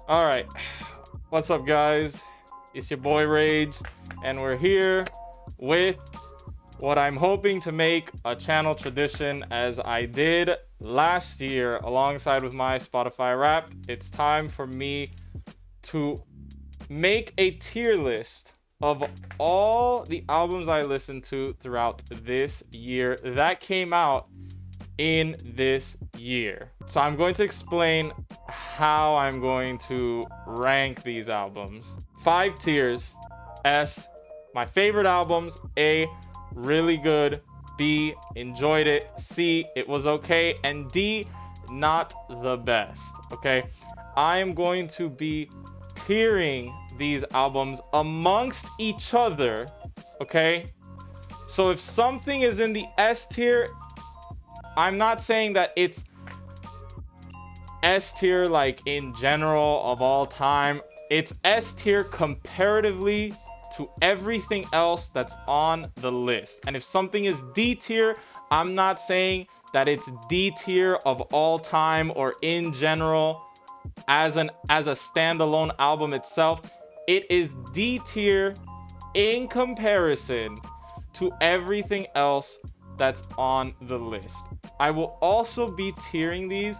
All right, what's up, guys? It's your boy Rage, and we're here with what I'm hoping to make a channel tradition, as I did last year alongside with my Spotify Wrapped. It's time for me to make a tier list of all the albums I listened to throughout this year that came out in this year. So I'm going to explain how I'm going to rank these albums. 5 tiers. S, my favorite albums. A, really good. B, enjoyed it. C, it was okay. And D, not the best. Okay, I'm going to be tiering these albums amongst each other. Okay, so if something is in the S tier, I'm not saying that it's S tier like in general of all time. It's S tier comparatively to everything else that's on the list. And if something is D tier, I'm not saying that it's D tier of all time or in general as a standalone album itself. It is D tier in comparison to everything else that's on the list. I will also be tiering these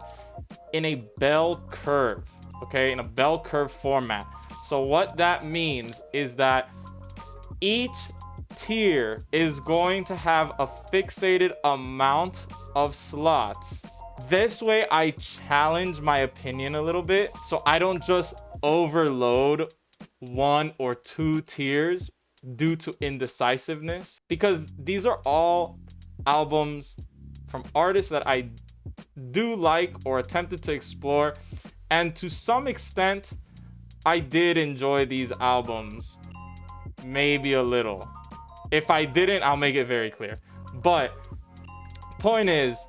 in a bell curve, okay? In a bell curve format. So what that means is that each tier is going to have a fixated amount of slots. This way I challenge my opinion a little bit, so I don't just overload 1 or 2 tiers due to indecisiveness, because these are all albums from artists that I do like or attempted to explore, and to some extent I did enjoy these albums, maybe a little. If I didn't, I'll make it very clear. But point is,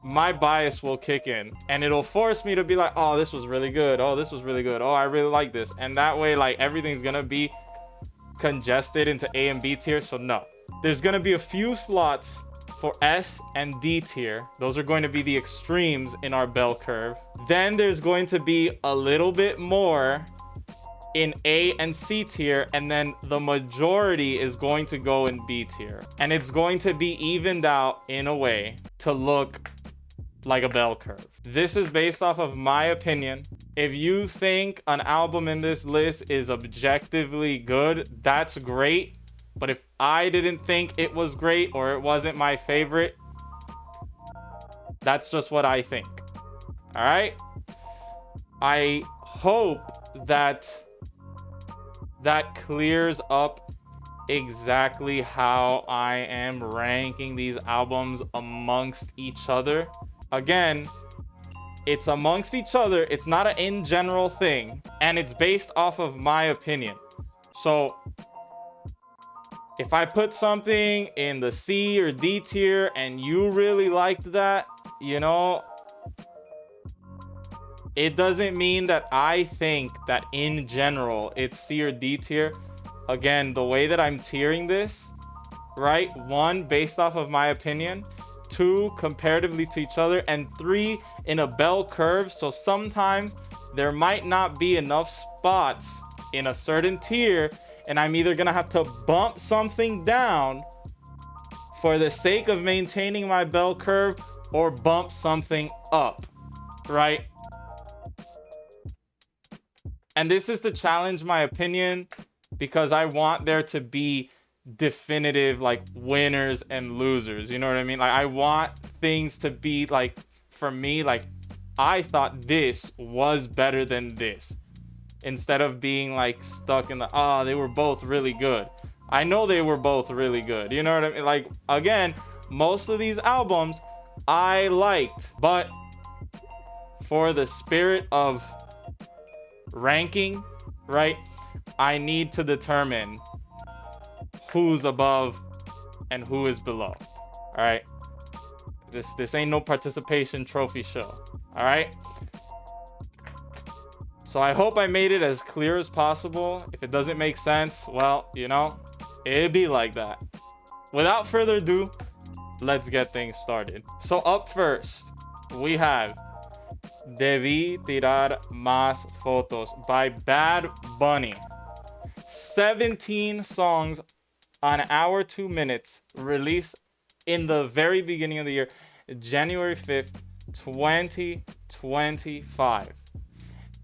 my bias will kick in and it'll force me to be like, oh, this was really good, oh, this was really good, oh, I really like this. And that way, like, everything's gonna be congested into A and B tier. So no, there's gonna be a few slots for S and D tier. Those are going to be the extremes in our bell curve. Then there's going to be a little bit more in A and C tier, and then the majority is going to go in B tier. And it's going to be evened out in a way to look like a bell curve. This is based off of my opinion. If you think an album in this list is objectively good, that's great. But if I didn't think it was great or it wasn't my favorite, that's just what I think. All right? I hope that that clears up exactly how I am ranking these albums amongst each other. Again, it's amongst each other. It's not an in general thing, and it's based off of my opinion. So if I put something in the C or D tier and you really liked that, you know, it doesn't mean that I think that in general it's C or D tier. Again, the way that I'm tiering this, right? 1, based off of my opinion. 2, comparatively to each other. And 3, in a bell curve. So sometimes there might not be enough spots in a certain tier, and I'm either gonna have to bump something down for the sake of maintaining my bell curve, or bump something up, right? And this is to challenge my opinion, because I want there to be definitive like winners and losers. You know what I mean? Like, I want things to be like, for me, like, I thought this was better than this, instead of being like stuck in the, oh, they were both really good. I know they were both really good. You know what I mean? Like, again, most of these albums I liked, but for the spirit of ranking, right, I need to determine who's above and who is below. All right, this ain't no participation trophy show. All right, so I hope I made it as clear as possible. If it doesn't make sense, well, you know, it'd be like that. Without further ado, let's get things started. So up first, we have Debí Tirar Más Fotos by Bad Bunny. 17 songs, an hour 2 minutes, released in the very beginning of the year, January 5th, 2025.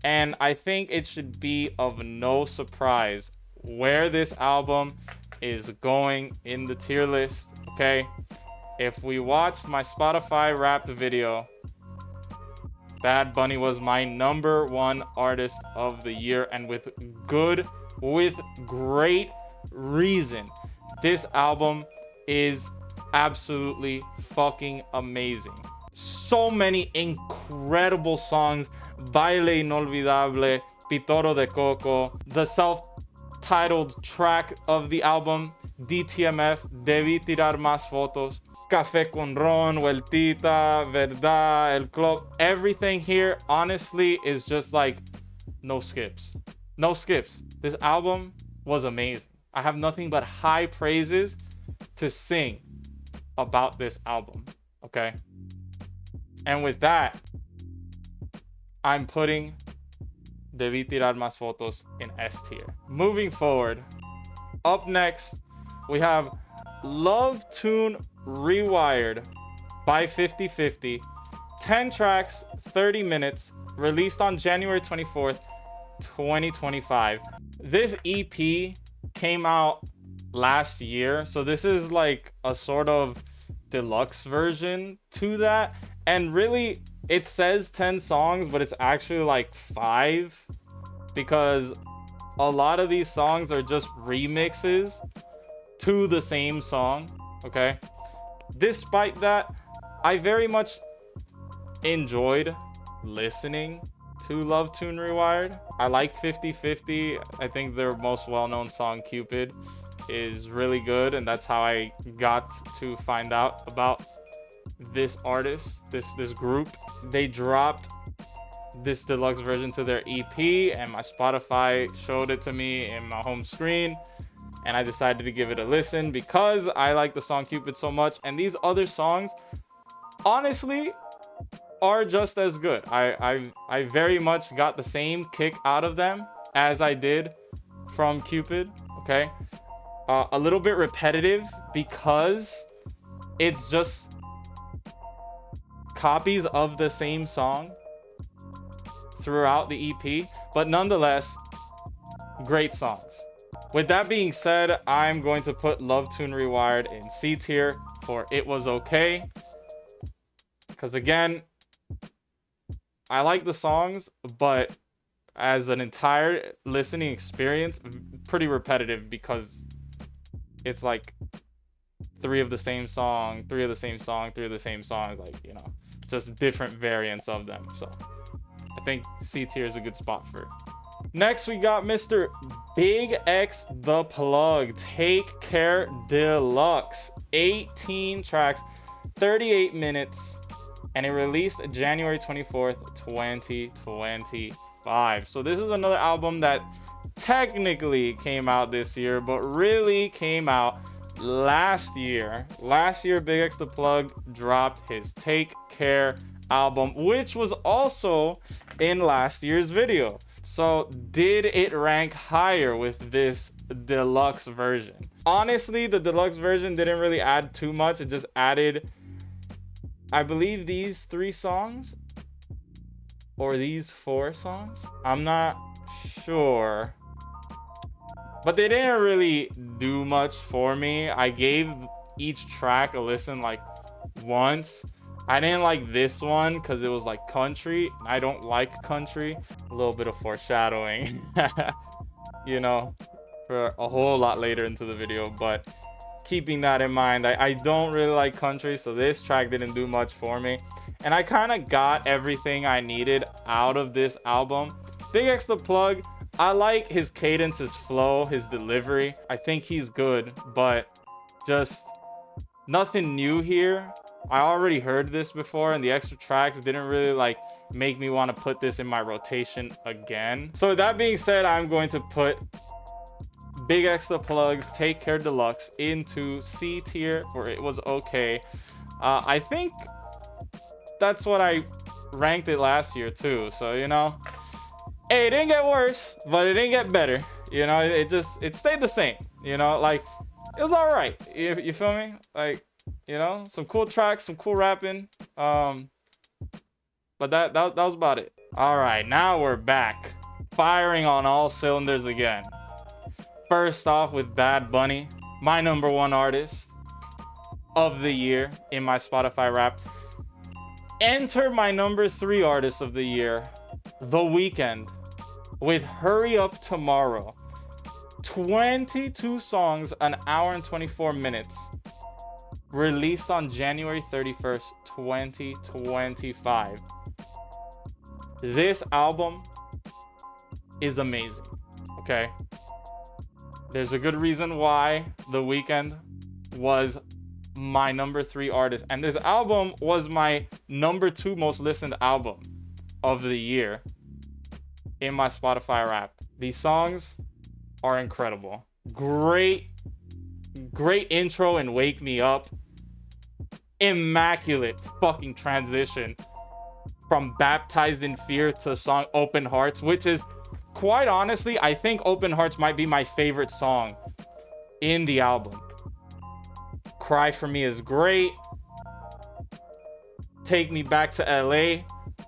And I think it should be of no surprise where this album is going in the tier list, okay? If we watched my Spotify Wrapped video, Bad Bunny was my #1 artist of the year, and with great reason. This album is absolutely fucking amazing. So many incredible songs. Baile Inolvidable, Pitoro de Coco, the self-titled track of the album, DTMF, Debí Tirar Más Fotos, Café con Ron, Vueltita, Verdad, El Club. Everything here, honestly, is just like no skips. No skips. This album was amazing. I have nothing but high praises to sing about this album, okay? And with that, I'm putting Debí Tirar Más Fotos in S tier. Moving forward, up next, we have Love Tune Rewired by 50/50. 10 tracks, 30 minutes, released on January 24th, 2025. This EP came out last year, so this is like a sort of deluxe version to that. And really, it says 10 songs, but it's actually like 5, because a lot of these songs are just remixes to the same song, okay? Despite that, I very much enjoyed listening to Love Tune Rewired. I like 50/50. I think their most well-known song, Cupid, is really good, and that's how I got to find out about this artist, this group. They dropped this deluxe version to their EP, and my Spotify showed it to me in my home screen, and I decided to give it a listen because I like the song Cupid so much. And these other songs, honestly, are just as good. I very much got the same kick out of them as I did from Cupid, okay? A little bit repetitive because it's just copies of the same song throughout the EP, but nonetheless, great songs. With that being said, I'm going to put Love Tune Rewired in C tier for It Was Okay. Because again, I like the songs, but as an entire listening experience, pretty repetitive because it's like 3 of the same song, 3 of the same song, 3 of the same songs, like, you know, just different variants of them. So I think C tier is a good spot for it. Next, we got Mr. BigXthaPlug, Take Care Deluxe. 18 tracks, 38 minutes, and it released January 24th, 2025. So this is another album that technically came out this year, but really came out last year. Last year, BigXthaPlug dropped his Take Care album, which was also in last year's video. So did it rank higher with this deluxe version? Honestly, the deluxe version didn't really add too much. It just added, I believe, these 3 songs or these 4 songs. I'm not sure, but they didn't really do much for me. I gave each track a listen like once. I didn't like this one because it was like country. I don't like country. A little bit of foreshadowing, you know, for a whole lot later into the video. But keeping that in mind, I don't really like country, so this track didn't do much for me. And I kind of got everything I needed out of this album. BigXthaPlug, I like his cadence, his flow, his delivery. I think he's good, but just nothing new here. I already heard this before, and the extra tracks didn't really like make me want to put this in my rotation again. So with that being said, I'm going to put BigXthaPlug's Take Care Deluxe into C tier, for It Was Okay. I think that's what I ranked it last year too. So, you know, hey, it didn't get worse, but it didn't get better. You know, it stayed the same. You know, like, it was all right. You feel me? Like, you know, some cool tracks, some cool rapping. But that was about it. All right, now we're back, firing on all cylinders again. First off with Bad Bunny, my #1 artist of the year in my Spotify Wrapped. Enter my #3 artist of the year, The Weeknd, with Hurry Up Tomorrow. 22 songs, an hour and 24 minutes. Released on January 31st, 2025. This album is amazing, okay? There's a good reason why The Weeknd was my #3 artist. And this album was my #2 most listened album of the year in my Spotify Wrapped. These songs are incredible. Great intro and Wake Me Up. Immaculate fucking transition from Baptized in Fear to the song Open Hearts, which is, quite honestly, I think Open Hearts might be my favorite song in the album. Cry For Me is great. Take Me Back to LA,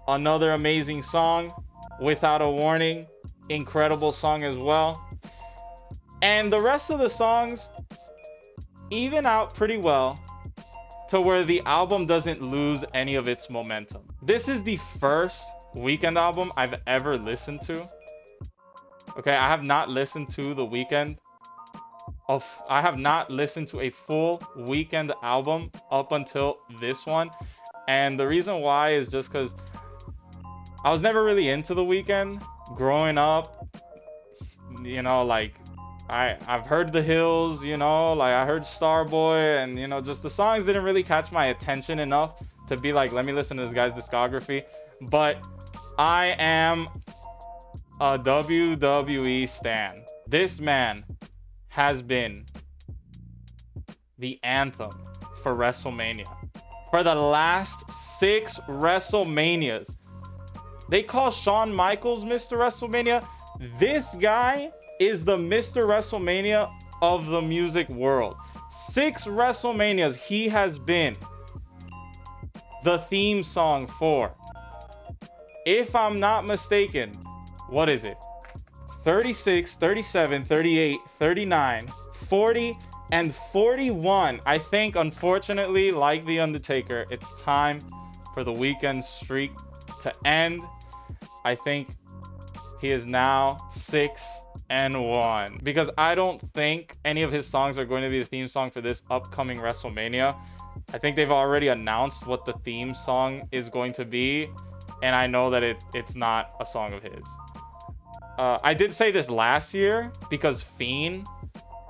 another amazing song. Without a Warning, incredible song as well. And the rest of the songs even out pretty well to where the album doesn't lose any of its momentum. This is the first Weeknd album I've ever listened to. Okay, I have not listened to The Weeknd. I have not listened to a full Weeknd album up until this one. And the reason why is just because I was never really into The Weeknd growing up. You know, like, I've heard The Hills, you know, like I heard Starboy, and, you know, just the songs didn't really catch my attention enough to be like, let me listen to this guy's discography. But I am a WWE stan. This man has been the anthem for WrestleMania. For the last 6 WrestleManias. They call Shawn Michaels Mr. WrestleMania. This guy is the Mr. WrestleMania of the music world. 6 WrestleManias he has been the theme song for. If I'm not mistaken, what is it? 36, 37, 38, 39, 40, and 41. I think, unfortunately, like The Undertaker, it's time for The Weeknd's streak to end. I think he is now 6-1 because I don't think any of his songs are going to be the theme song for this upcoming WrestleMania. I think they've already announced what the theme song is going to be, and I know that it's not a song of his. I did say this last year because Fiend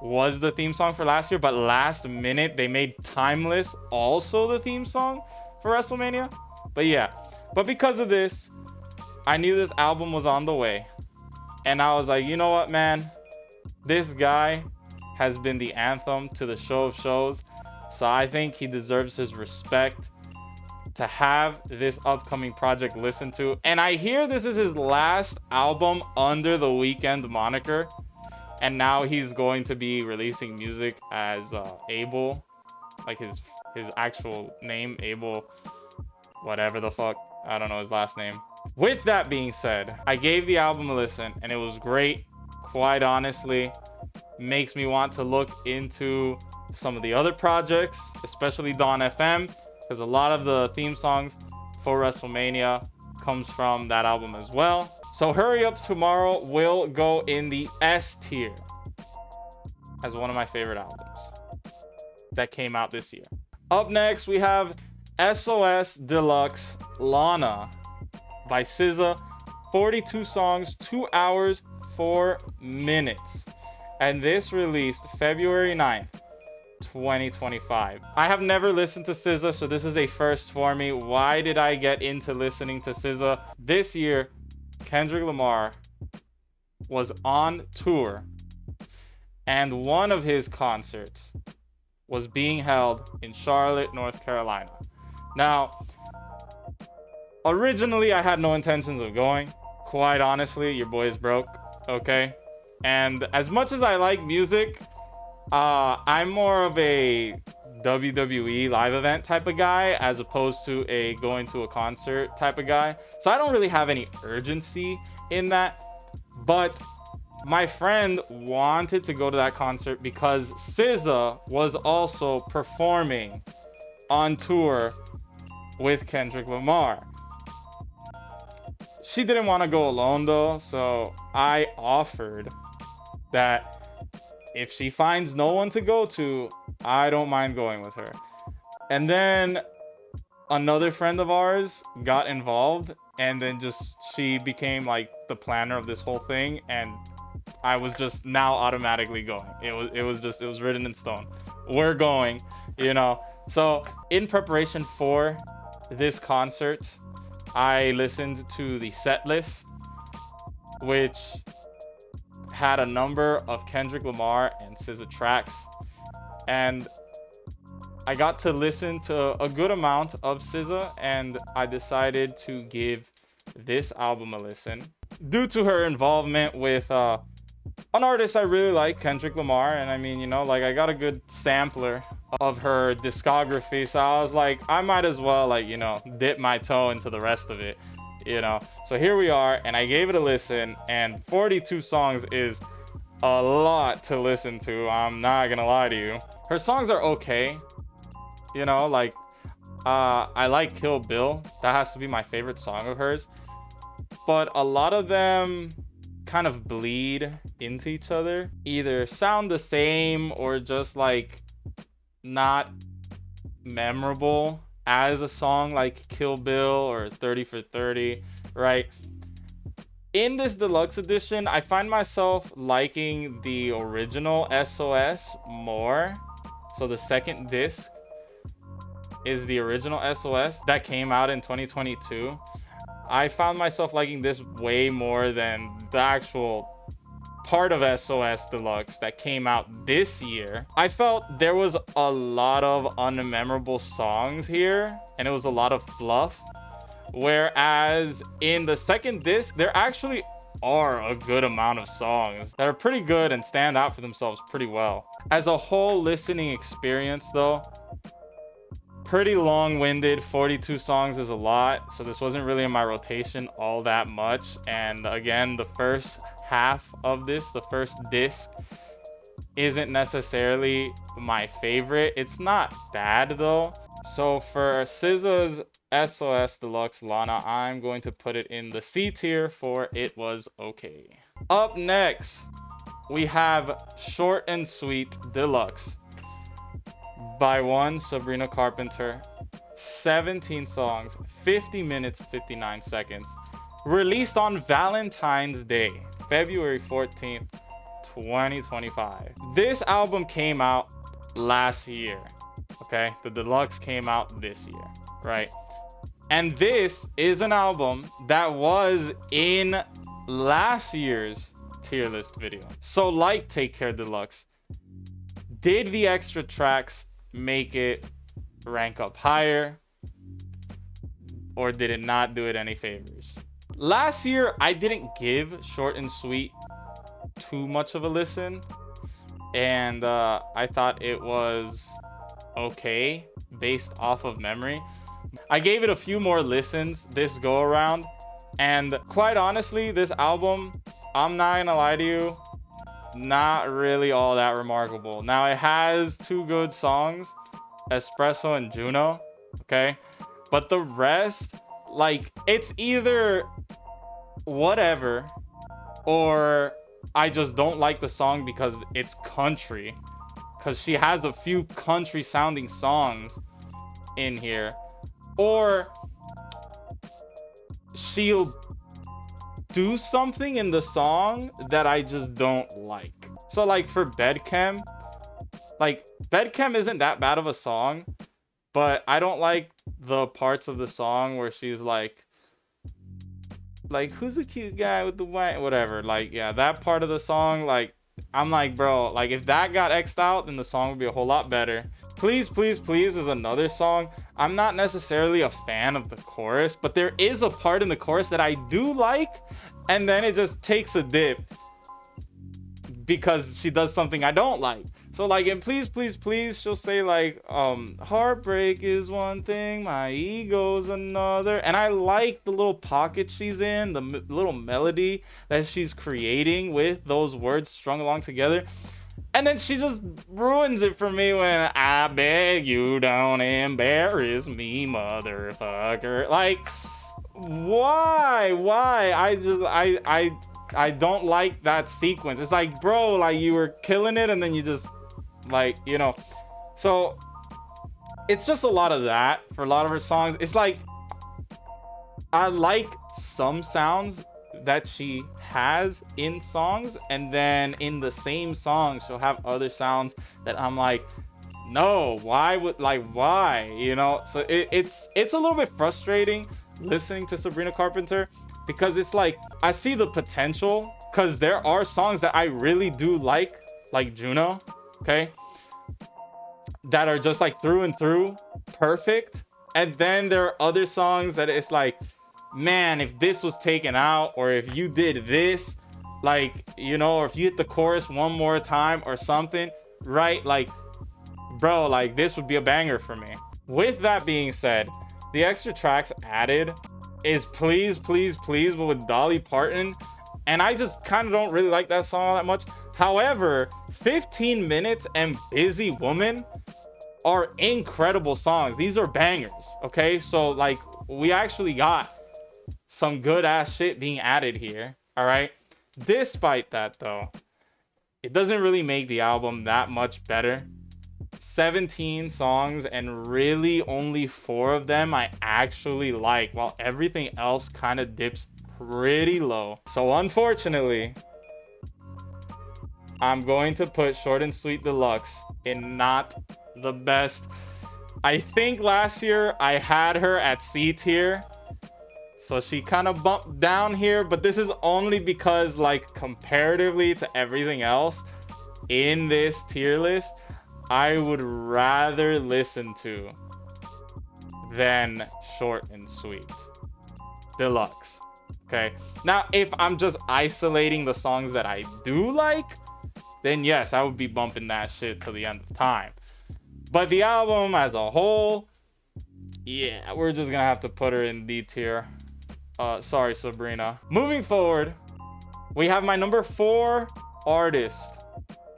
was the theme song for last year, but last minute they made Timeless also the theme song for WrestleMania. But yeah, but because of this, I knew this album was on the way. And I was like, you know what, man? This guy has been the anthem to the show of shows. So I think he deserves his respect to have this upcoming project listened to. And I hear this is his last album under the Weeknd moniker. And now he's going to be releasing music as Abel. Like his actual name, Abel, whatever the fuck. I don't know his last name. With that being said, I gave the album a listen and it was great. Quite honestly, makes me want to look into some of the other projects, especially Dawn FM, because a lot of the theme songs for WrestleMania comes from that album as well. So Hurry Up Tomorrow will go in the S tier as one of my favorite albums that came out this year. Up next, we have SOS Deluxe LANA by SZA. 42 songs, 2 hours, 4 minutes. And this released February 9th, 2025. I have never listened to SZA, so this is a first for me. Why did I get into listening to SZA? This year, Kendrick Lamar was on tour, and one of his concerts was being held in Charlotte, North Carolina. Now, Originally, I had no intentions of going. Quite honestly, your boy is broke, okay? And as much as I like music, I'm more of a WWE live event type of guy as opposed to a going to a concert type of guy. So I don't really have any urgency in that. But my friend wanted to go to that concert because SZA was also performing on tour with Kendrick Lamar. She didn't want to go alone though, so I offered that if she finds no one to go to, I don't mind going with her. And then another friend of ours got involved, and then just she became like the planner of this whole thing, and I was just now automatically going. It was written in stone. We're going, you know. So in preparation for this concert, I listened to the set list, which had a number of Kendrick Lamar and SZA tracks, and I got to listen to a good amount of SZA, and I decided to give this album a listen due to her involvement with an artist I really like, Kendrick Lamar. And I mean, you know, like I got a good sampler of her discography, so I was like, I might as well, like, you know, dip my toe into the rest of it, you know. So here we are, and I gave it a listen, and 42 songs is a lot to listen to. I'm not gonna lie to you. Her songs are okay, you know, like I like Kill Bill. That has to be my favorite song of hers, but a lot of them kind of bleed into each other, either sound the same or just like not memorable as a song like Kill Bill or 30 for 30, right? In this deluxe edition, I find myself liking the original SOS more. So the second disc is the original SOS that came out in 2022. I found myself liking this way more than the actual part of SOS Deluxe that came out this year. I felt there was a lot of unmemorable songs here, and it was a lot of fluff. Whereas in the second disc, there actually are a good amount of songs that are pretty good and stand out for themselves pretty well. As a whole listening experience though, pretty long-winded. 42 songs is a lot, so this wasn't really in my rotation all that much. And again, the first half of this, the first disc, isn't necessarily my favorite. It's not bad though. So for SZA's SOS Deluxe LANA, I'm going to put it in the C tier for it was okay. Up next, we have Short and Sweet Deluxe by one Sabrina Carpenter. 17 songs, 50 minutes, 59 seconds. Released on Valentine's Day, February 14th, 2025. This album came out last year, okay? The deluxe came out this year, right? And this is an album that was in last year's tier list video. So like Take Care Deluxe, did the extra tracks make it rank up higher, or did it not do it any favors? Last year, I didn't give Short and Sweet too much of a listen, and I thought it was okay based off of memory. I gave it a few more listens this go around, and quite honestly, this album, I'm not gonna lie to you, not really all that remarkable. Now it has two good songs, Espresso and Juno, okay? But the rest, like, it's either whatever, or I just don't like the song because it's country, because she has a few country sounding songs in here, or she'll do something in the song that I just don't like. So like for Bedchem, like Bedchem isn't that bad of a song, but I don't like the parts of the song where she's like who's the cute guy with the white, whatever. Like, yeah, that part of the song, like, I'm like, bro, like if that got X'd out, then the song would be a whole lot better. Please, Please, Please is another song. I'm not necessarily a fan of the chorus, but there is a part in the chorus that I do like, and then it just takes a dip because she does something I don't like. So like in Please, Please, Please, she'll say like, heartbreak is one thing, my ego's another. And I like the little pocket she's in, the little melody that she's creating with those words strung along together. And then she just ruins it for me when I beg you don't embarrass me, motherfucker. Like, why? I don't like that sequence. It's like, bro, like you were killing it and then you just like, you know. So it's just a lot of that for a lot of her songs. It's like I like some sounds that she has in songs, and then in the same song she'll have other sounds that I'm like, no, why, you know? So it's a little bit frustrating listening to Sabrina Carpenter, because it's like I see the potential, because there are songs that I really do like Juno, okay, that are just like through and through perfect. And then there are other songs that it's like, man, if this was taken out, or if you did this, like, you know, or if you hit the chorus one more time or something, right? Like, bro, like this would be a banger for me. With that being said, the extra tracks added is Please, Please, Please, but with Dolly Parton. And I just kind of don't really like that song all that much. However, 15 Minutes and Busy Woman are incredible songs. These are bangers, okay? So like we actually got some good ass shit being added here, all right? Despite that though, it doesn't really make the album that much better. 17 songs and really only 4 of them I actually like, while everything else kind of dips pretty low. So unfortunately, I'm going to put Short and Sweet Deluxe in not the best. I think last year I had her at C tier, so she kind of bumped down here, but this is only because like comparatively to everything else in this tier list, I would rather listen to than Short and Sweet Deluxe. Okay, now if I'm just isolating the songs that I do like, then yes, I would be bumping that shit till the end of time. But the album as a whole, yeah, we're just gonna have to put her in D tier. Sorry, Sabrina. Moving forward, we have my number 4 artist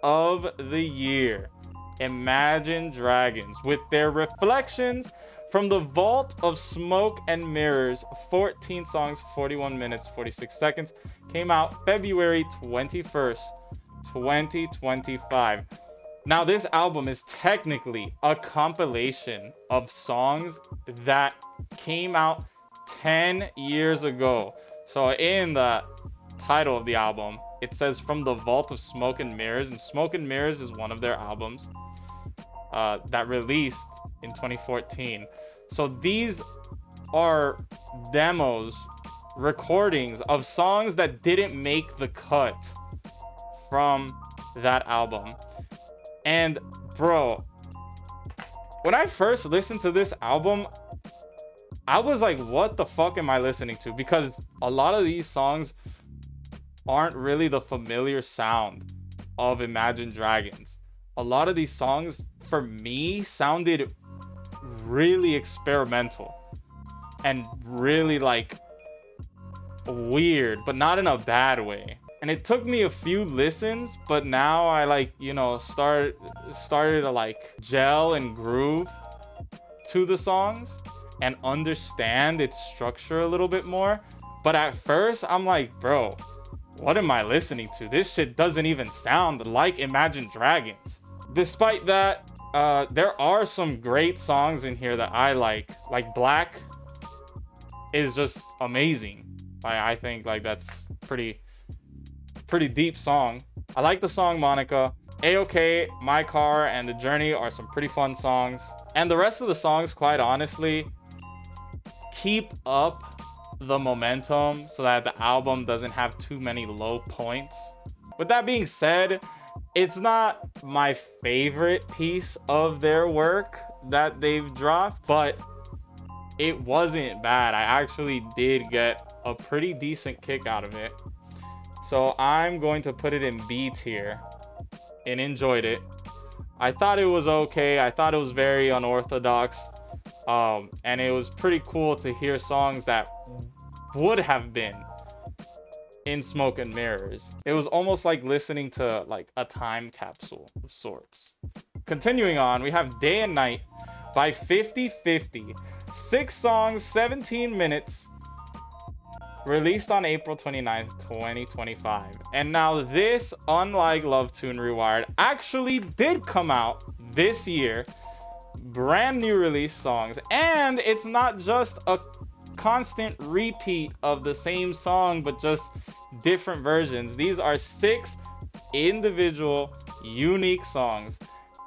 of the year, Imagine Dragons, with their Reflections from the Vault of Smoke and Mirrors. 14 songs, 41 minutes, 46 seconds. Came out February 21st, 2025. Now, this album is technically a compilation of songs that came out 10 years ago. So in the title of the album, it says From the Vault of Smoke and Mirrors, and Smoke and Mirrors is one of their albums that released in 2014. So these are demos, recordings of songs that didn't make the cut from that album. And bro, when I first listened to this album, I was like, what the fuck am I listening to? Because a lot of these songs aren't really the familiar sound of Imagine Dragons. A lot of these songs, for me, sounded really experimental and really like weird, but not in a bad way. And it took me a few listens, but now I like, you know, started to like gel and groove to the songs and understand its structure a little bit more. But at first I'm like, bro, what am I listening to? This shit doesn't even sound like Imagine Dragons. Despite that, there are some great songs in here that I like Black is just amazing. I think like that's pretty deep song. I like the song Monica. A-OK, My Car, and The Journey are some pretty fun songs. And the rest of the songs, quite honestly, keep up the momentum so that the album doesn't have too many low points. With that being said, it's not my favorite piece of their work that they've dropped, but it wasn't bad. I actually did get a pretty decent kick out of it. So I'm going to put it in B tier and enjoyed it. I thought it was okay. I thought it was very unorthodox. And it was pretty cool to hear songs that would have been in Smoke and Mirrors. It was almost like listening to like a time capsule of sorts. Continuing on, we have Day and Night by 50/50. 6 songs, 17 minutes. Released on April 29th, 2025. And now this, unlike Love Tune Rewired, actually did come out this year. Brand new release songs. And it's not just a constant repeat of the same song, but just different versions. These are 6 individual, unique songs.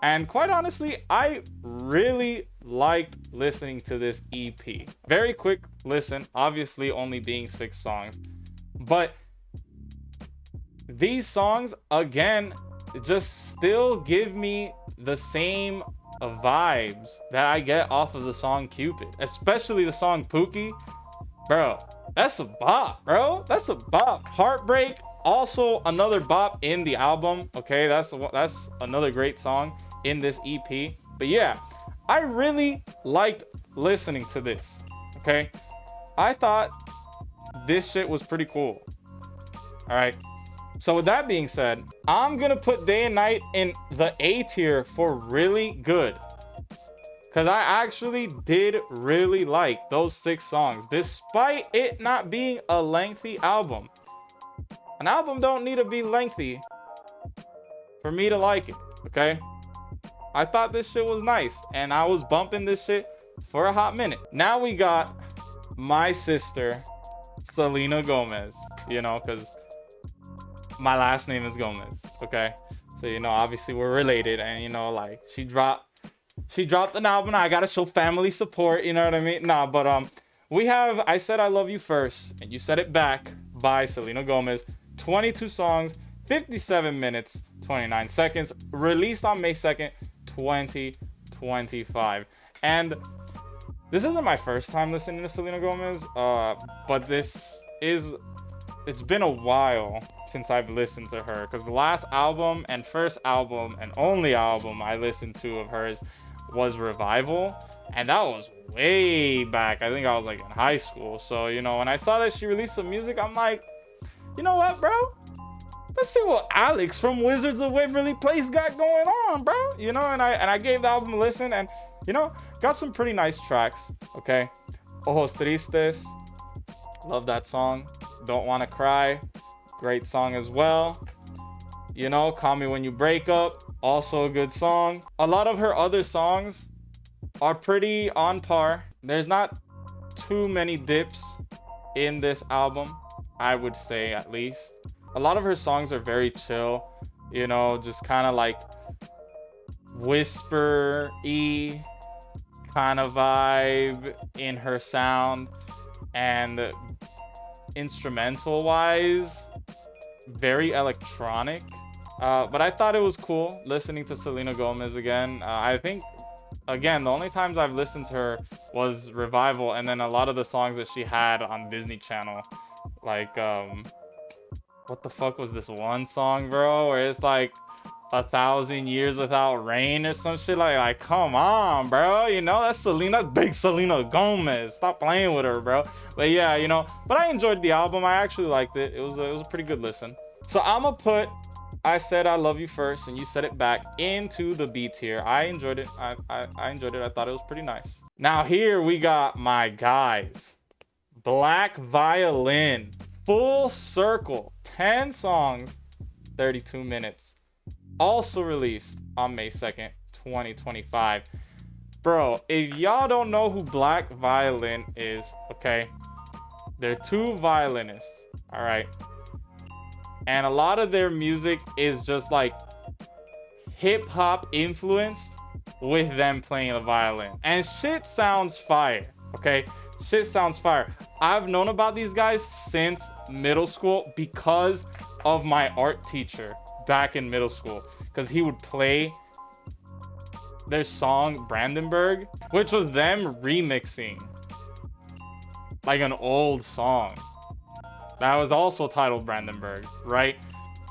And quite honestly, I really liked listening to this EP. Very quick listen, obviously only being 6 songs. But these songs, again, just still give me the same vibes that I get off of the song Cupid. Especially the song Pookie. Bro, that's a bop, bro. That's a bop. Heartbreak, also another bop in the album. Okay, that's another great song in this EP. But yeah, I really liked listening to this. Okay, I thought this shit was pretty cool. All right, so with that being said, I'm gonna put Day and Night in the A tier for really good, because I actually did really like those 6 songs, despite it not being a lengthy album. An album don't need to be lengthy for me to like it. Okay, I thought this shit was nice, and I was bumping this shit for a hot minute. Now we got my sister, Selena Gomez, you know, because my last name is Gomez, okay? So, you know, obviously we're related, and, you know, like, she dropped an album. I gotta show family support, you know what I mean? Nah, but we have I Said I Love You First, and You Said It Back by Selena Gomez. 22 songs, 57 minutes, 29 seconds, released on May 2nd, 2025. And this isn't my first time listening to Selena Gomez, but it's been a while since I've listened to her, because the last album and first album and only album I listened to of hers was Revival, and that was way back. I think I was like in high school. So, you know, when I saw that she released some music, I'm like, you know what, bro? Let's see what Alex from Wizards of Waverly Place got going on, bro. You know, and I gave the album a listen, and, you know, got some pretty nice tracks. Okay, Ojos Tristes, love that song. Don't Wanna Cry, great song as well. You know, Call Me When You Break Up, also a good song. A lot of her other songs are pretty on par. There's not too many dips in this album, I would say, at least. A lot of her songs are very chill, you know, just kind of like whisper-y kind of vibe in her sound. And instrumental wise, very electronic. But I thought it was cool listening to Selena Gomez again. I think, again, the only times I've listened to her was Revival, and then a lot of the songs that she had on Disney Channel. Like, what the fuck was this one song, bro? Where it's like 1,000 Years Without Rain or some shit. Like, come on, bro. You know, that's Selena, big Selena Gomez. Stop playing with her, bro. But yeah, you know, but I enjoyed the album. I actually liked it. It was a pretty good listen. So I'm gonna put I Said I Love You First and You Said It Back into the B tier. I enjoyed it. I enjoyed it. I thought it was pretty nice. Now here we got my guys. Black Violin. Full Circle. 10 songs, 32 minutes. Also released on May 2nd, 2025. Bro, if y'all don't know who Black Violin is, okay, they're 2 violinists, all right? And a lot of their music is just like hip-hop influenced with them playing the violin. And shit sounds fire, okay? Shit sounds fire. I've known about these guys since middle school because of my art teacher back in middle school, because he would play their song Brandenburg, which was them remixing like an old song that was also titled Brandenburg, right?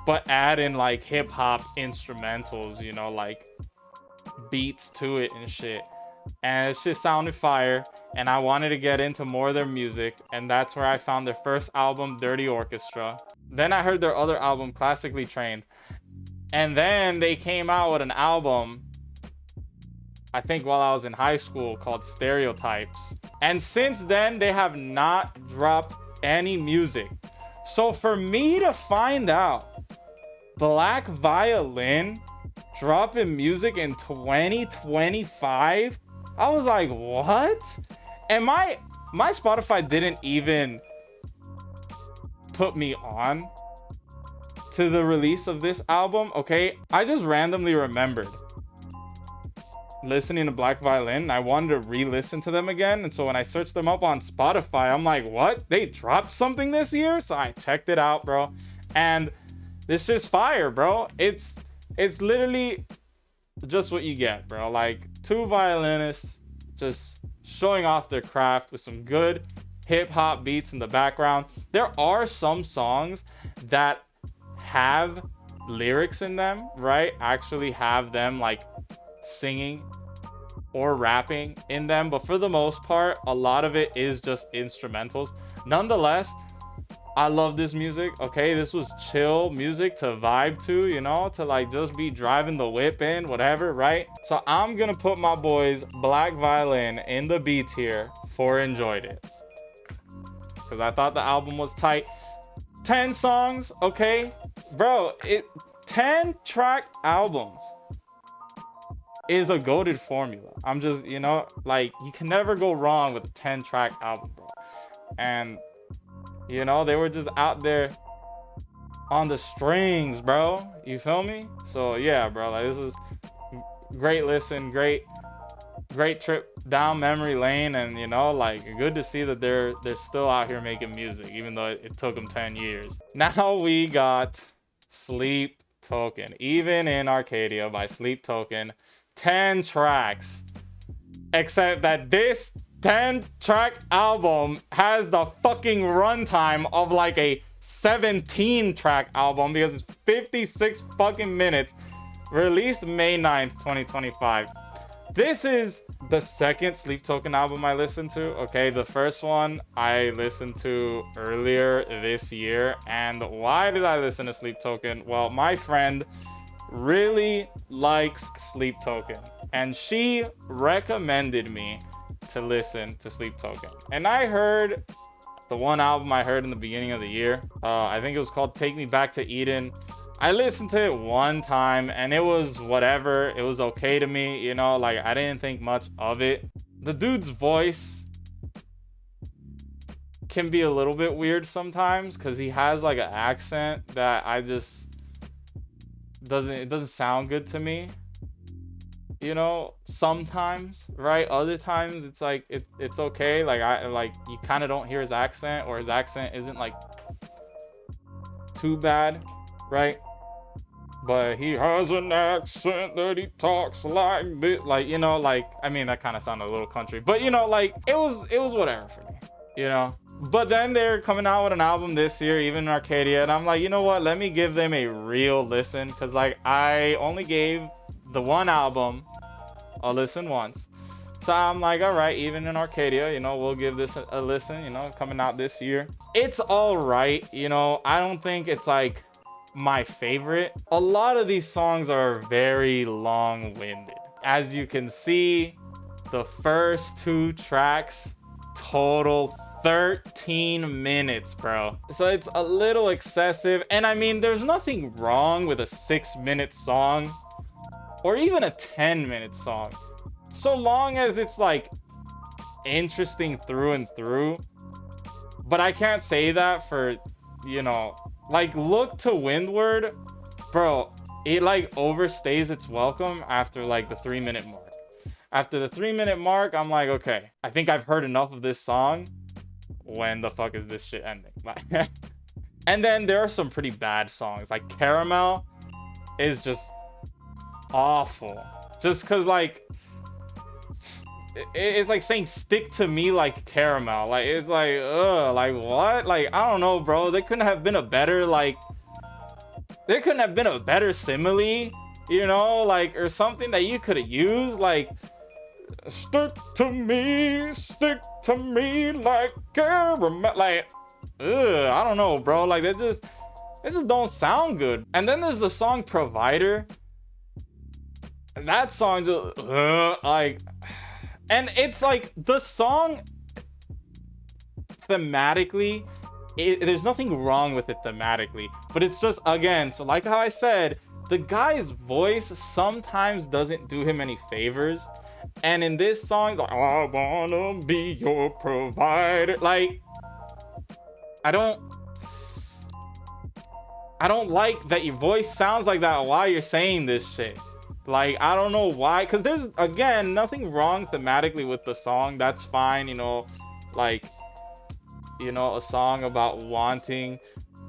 But add in like hip hop instrumentals, you know, like beats to it and shit. And it just sounded fire. And I wanted to get into more of their music. And that's where I found their first album, Dirty Orchestra. Then I heard their other album, Classically Trained. And then they came out with an album, I think while I was in high school, called Stereotypes. And since then, they have not dropped any music. So for me to find out Black Violin dropping music in 2025, I was like, what? And my Spotify didn't even put me on to the release of this album, okay? I just randomly remembered listening to Black Violin, and I wanted to re-listen to them again. And so when I searched them up on Spotify, I'm like, what? They dropped something this year? So I checked it out, bro. And this is fire, bro. It's literally just what you get, bro. Like two violinists just showing off their craft with some good hip-hop beats in the background. There are some songs that have lyrics in them, right? Actually have them like singing or rapping in them, but for the most part, a lot of it is just instrumentals. Nonetheless, I love this music, okay? This was chill music to vibe to, you know, to like just be driving the whip in, whatever, right? So I'm gonna put my boys Black Violin in the B tier for Enjoyed It, because I thought the album was tight. 10 songs, okay? Bro, 10 track albums is a goated formula. I'm just, you know, like you can never go wrong with a 10 track album, bro. And you know, they were just out there on the strings, bro. You feel me? So yeah, bro, like this was great listen, great trip down memory lane. And you know, like good to see that they're still out here making music, even though it took them 10 years. Now we got Sleep Token, Even in Arcadia by Sleep Token. 10 tracks, except that this 10 track album has the fucking runtime of like a 17 track album, because it's 56 fucking minutes, released May 9th 2025. This is the second Sleep Token album I listened to, okay? The first one I listened to earlier this year. And why did I listen to Sleep Token? Well, my friend really likes Sleep Token, and she recommended me to listen to Sleep Token. And I heard the one album I heard in the beginning of the year. I think it was called Take Me Back to Eden. I listened to it one time and it was whatever. It was okay to me, you know, like I didn't think much of it. The dude's voice can be a little bit weird sometimes, because he has like an accent that I just it doesn't sound good to me, you know, sometimes, right? Other times it's like it's okay, like I like you kind of don't hear his accent, or his accent isn't like too bad, right? But he has an accent that he talks like this, like, you know, like, I mean, that kind of sounded a little country, but you know, like it was whatever for me, you know. But then they're coming out with an album this year, Even in Arcadia, and I'm like, you know what, let me give them a real listen, because like I only gave the one album a listen once. So I'm like, all right, Even in Arcadia, you know, we'll give this a listen, you know, coming out this year. It's all right, you know. I don't think it's like my favorite. A lot of these songs are very long-winded. As you can see, the first 2 tracks total 13 minutes, bro. So it's a little excessive. And I mean, there's nothing wrong with a 6-minute song or even a 10-minute song, so long as it's like interesting through and through. But I can't say that for, you know, like Look to Windward, bro. It like overstays its welcome after like the 3-minute mark. After the 3-minute mark, I'm like, okay, I think I've heard enough of this song. When the fuck is this shit ending? Like, And then there are some pretty bad songs. Like Caramel is just awful. Just because, like, it's like saying stick to me like caramel. Like, it's like, ugh, like what? Like, I don't know, bro. There couldn't have been a better, like, there couldn't have been a better simile, you know, like, or something that you could have used. Like, stick to me like caramel. Like, ugh, I don't know, bro. Like, it just don't sound good. And then there's the song Provider. And that song just, like, and it's like the song thematically, there's nothing wrong with it thematically, but it's just, again, so like how I said, the guy's voice sometimes doesn't do him any favors. And in this song, it's like, I wanna be your provider. Like, I don't like that your voice sounds like that while you're saying this shit. Like, I don't know why, because there's, again, nothing wrong thematically with the song. That's fine, you know, like, you know, a song about wanting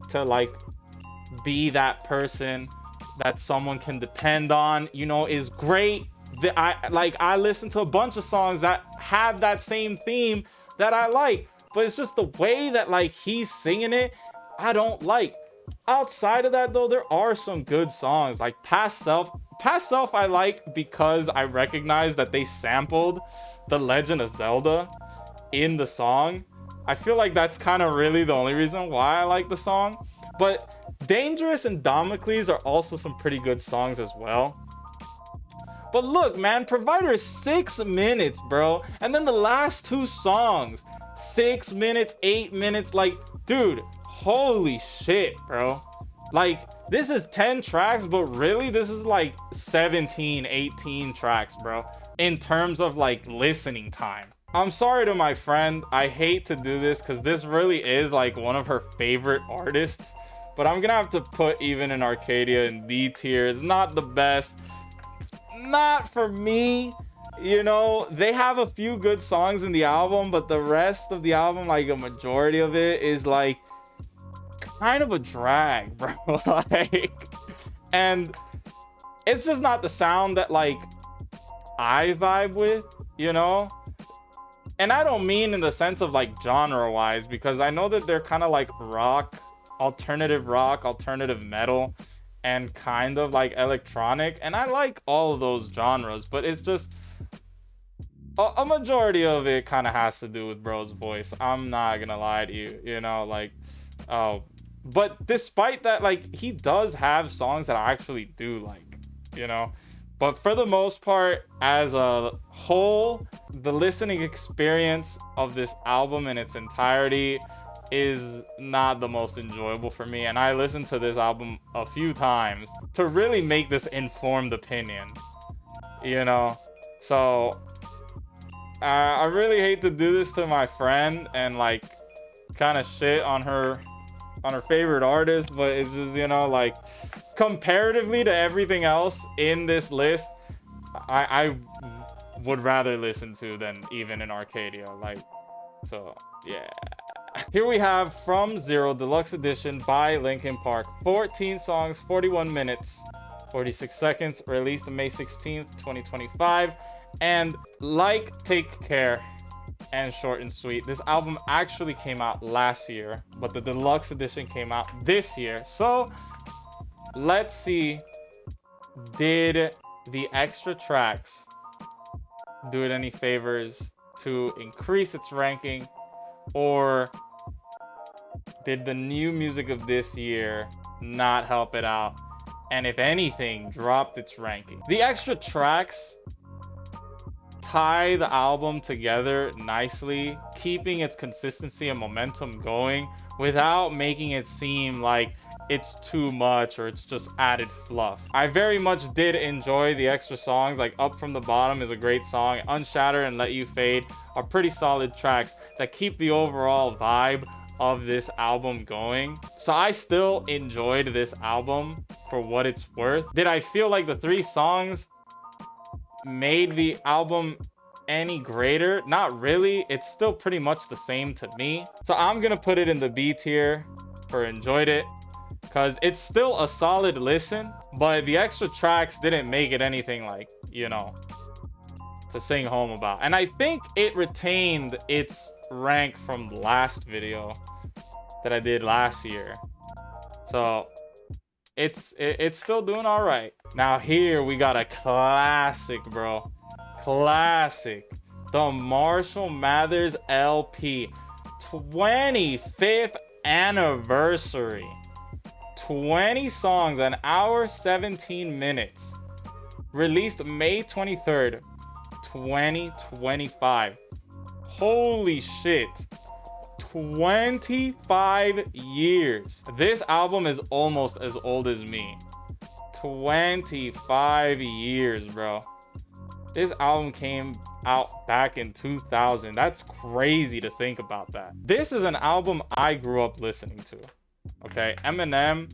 to, like, be that person that someone can depend on, you know, is great. I listen to a bunch of songs that have that same theme that I like, but it's just the way that, like, he's singing it, I don't like. Outside of that, though, there are some good songs, like Past Self I like because I recognize that they sampled The Legend of Zelda in the song. I feel like that's kind of really the only reason why I like the song. But Dangerous and Damocles are also some pretty good songs as well. But look, man, Provider is 6 minutes, bro. And then the last two songs, 6 minutes, 8 minutes. Like, dude, holy shit, bro. Like, this is 10 tracks, but really this is like 17, 18 tracks, bro, in terms of like listening time. I'm sorry to my friend. I hate to do this because this really is like one of her favorite artists, but I'm gonna have to put Even in Arcadia in D tier. It's not the best. Not for me. You know, they have a few good songs in the album, but the rest of the album, like a majority of it, is like kind of a drag, bro. Like, and it's just not the sound that like I vibe with, you know. And I don't mean in the sense of like genre wise, because I know that they're kind of like rock, alternative metal, and kind of like electronic, and I like all of those genres, but it's just a majority of it kind of has to do with bro's voice. I'm not gonna lie to you, you know, like, oh. But despite that, like, he does have songs that I actually do like, you know. But for the most part, as a whole, the listening experience of this album in its entirety is not the most enjoyable for me. And I listened to this album a few times to really make this informed opinion, you know. So I really hate to do this to my friend and like kind of shit on her favorite artist, but it's just, you know, like, comparatively to everything else in this list, I would rather listen to than Even in Arcadia. Like, so yeah. Here we have From Zero Deluxe Edition by Linkin Park. 14 songs, 41 minutes, 46 seconds, released on May 16th, 2025. And like Take Care and Short and Sweet, this album actually came out last year, but the deluxe edition came out this year. So let's see, did the extra tracks do it any favors to increase its ranking, or did the new music of this year not help it out, and if anything, dropped its ranking? The extra tracks tie the album together nicely, keeping its consistency and momentum going without making it seem like it's too much or it's just added fluff. I very much did enjoy the extra songs. Like Up From the Bottom is a great song, Unshattered and Let You Fade are pretty solid tracks that keep the overall vibe of this album going. So I still enjoyed this album for what it's worth. Did I feel like the 3 songs made the album any greater? Not really. It's still pretty much the same to me. So I'm gonna put it in the B tier. or enjoyed it, because it's still a solid listen, but the extra tracks didn't make it anything like, you know, to sing home about. And I think it retained its rank from the last video that I did last year. So it's still doing all right. Now here we got a classic, bro. Classic. The Marshall Mathers LP 25th anniversary. 20 songs, an hour 17 minutes. Released May 23rd, 2025. Holy shit. 25 years. This album is almost as old as me. 25 years, bro. This album came out back in 2000. That's crazy to think about that. This is an album I grew up listening to. Okay, Eminem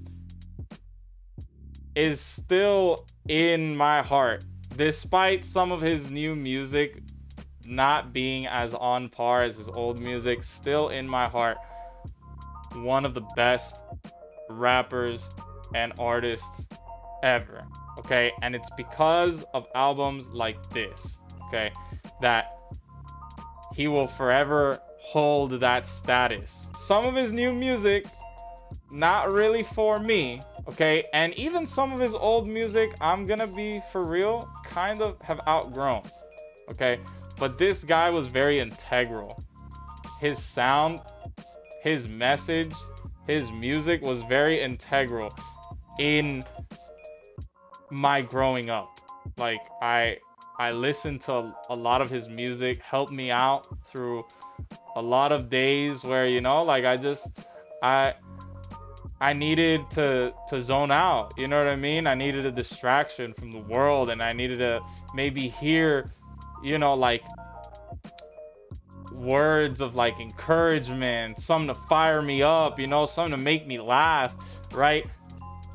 is still in my heart, despite some of his new music not being as on par as his old music. Still in my heart, one of the best rappers and artists ever. Okay, and it's because of albums like this, okay, that he will forever hold that status. Some of his new music, not really for me, okay, and even some of his old music, I'm gonna be for real, kind of have outgrown, okay, but this guy was very integral. His sound, his message, his music was very integral in my growing up. Like I listened to a lot of his music, helped me out through a lot of days where, you know, like I needed to zone out, you know what I mean? I needed a distraction from the world, and I needed to maybe hear, you know, like words of like encouragement, something to fire me up, you know, something to make me laugh, right?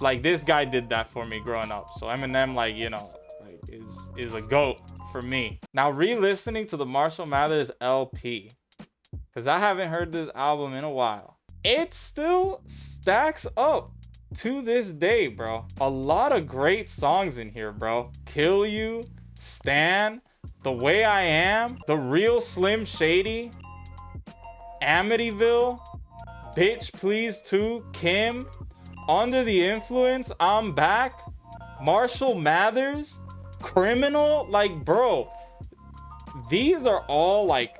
Like this guy did that for me growing up. So Eminem, like, you know, like is a GOAT for me. Now re-listening to the Marshall Mathers LP, because I haven't heard this album in a while, it still stacks up to this day, bro. A lot of great songs in here, bro. Kill You, Stan, The Way I Am, The Real Slim Shady, Amityville, Bitch Please 2, Kim, Under the Influence, I'm Back, Marshall Mathers, Criminal. Like, bro, these are all like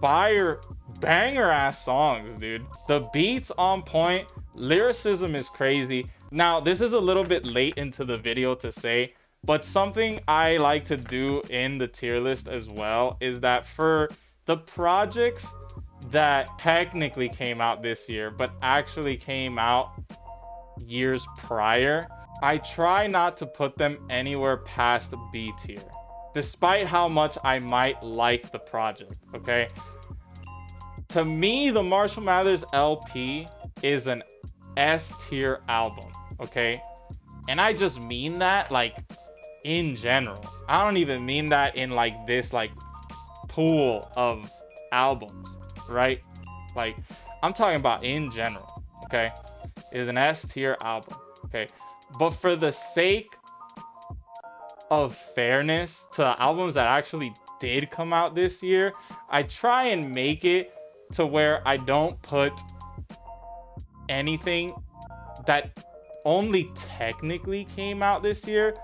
fire banger ass songs, dude. The beats on point, lyricism is crazy. Now this is a little bit late into the video to say, but something I like to do in the tier list as well is that for the projects that technically came out this year but actually came out years prior, I try not to put them anywhere past B tier, despite how much I might like the project, okay? To me, the Marshall Mathers LP is an S tier album, okay? And I just mean that like in general. I don't even mean that in like this like pool of albums, right? Like I'm talking about in general, okay? It is an S tier album, okay? But for the sake of fairness to albums that actually did come out this year, I try and make it to where I don't put anything that only technically came out this year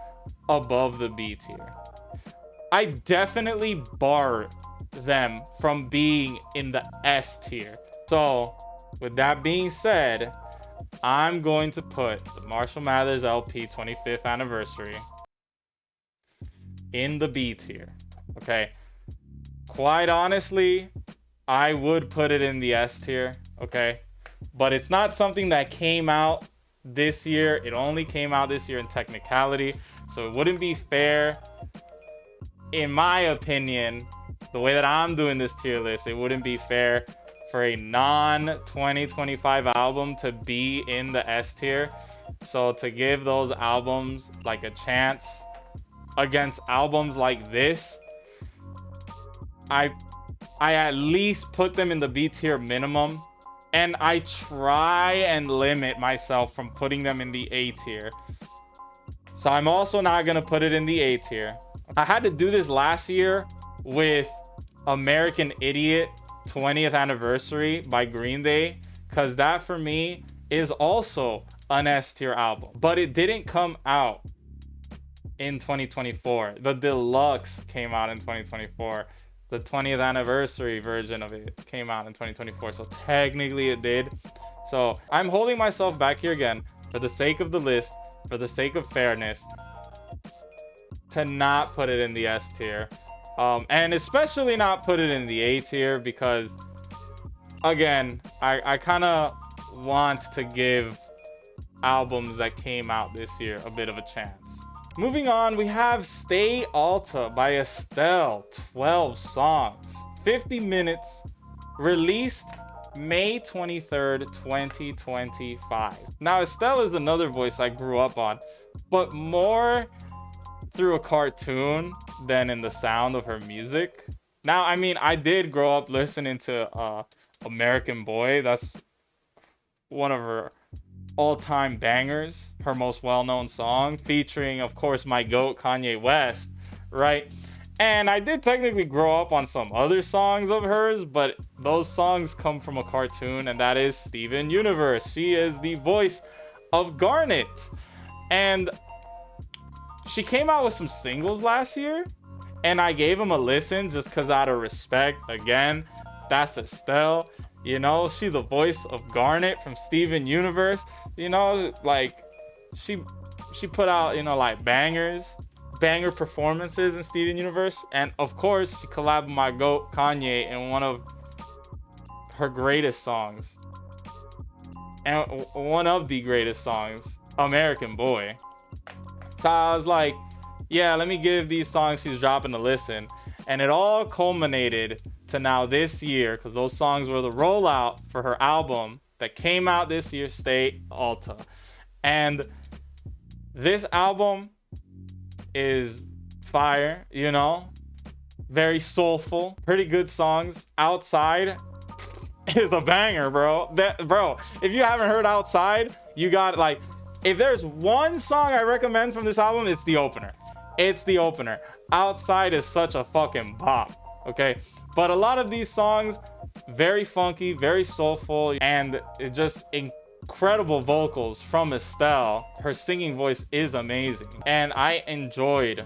above the B tier. I definitely bar them from being in the S tier. So with that being said, I'm going to put the Marshall Mathers LP 25th anniversary in the B tier, okay? Quite honestly, I would put it in the S tier, okay? But it's not something that came out this year. It only came out this year in technicality, so it wouldn't be fair, in my opinion, the way that I'm doing this tier list, it wouldn't be fair for a non-2025 album to be in the S tier. So to give those albums like a chance against albums like this, I at least put them in the B tier minimum. And I try and limit myself from putting them in the A tier. So I'm also not gonna put it in the A tier. I had to do this last year with American Idiot 20th Anniversary by Green Day, because that for me is also an S tier album. But it didn't come out in 2024. The deluxe came out in 2024. The 20th anniversary version of it came out in 2024. So technically it did. So I'm holding myself back here again for the sake of the list, for the sake of fairness, to not put it in the S tier. And especially not put it in the A tier because, again, I kind of want to give albums that came out this year a bit of a chance. Moving on, we have Stay Alta by Estelle. 12 songs, 50 minutes, released May 23rd, 2025. Now, Estelle is another voice I grew up on, but more through a cartoon than in the sound of her music. Now, I mean, I did grow up listening to American Boy. That's one of her all-time bangers, her most well-known song, featuring, of course, my GOAT, Kanye West, right? And I did technically grow up on some other songs of hers, but those songs come from a cartoon, and that is Steven Universe. She is the voice of Garnet. And she came out with some singles last year, and I gave them a listen just because out of respect. Again, that's Estelle. You know, she the voice of Garnet from Steven Universe. You know, like, she put out, you know, like banger performances in Steven Universe. And of course, she collabed with my GOAT Kanye in one of her greatest songs. And one of the greatest songs, American Boy. So I was like, yeah, let me give these songs she's dropping a listen. And it all culminated to now this year, because those songs were the rollout for her album that came out this year, Stay Alta. And this album is fire, you know, very soulful, pretty good songs. Outside is a banger, bro. Bro, if you haven't heard Outside, you got, like, if there's one song I recommend from this album, it's the opener. It's the opener. Outside is such a fucking bop, okay? But a lot of these songs, very funky, very soulful, and it just incredible vocals from Estelle. Her singing voice is amazing. And I enjoyed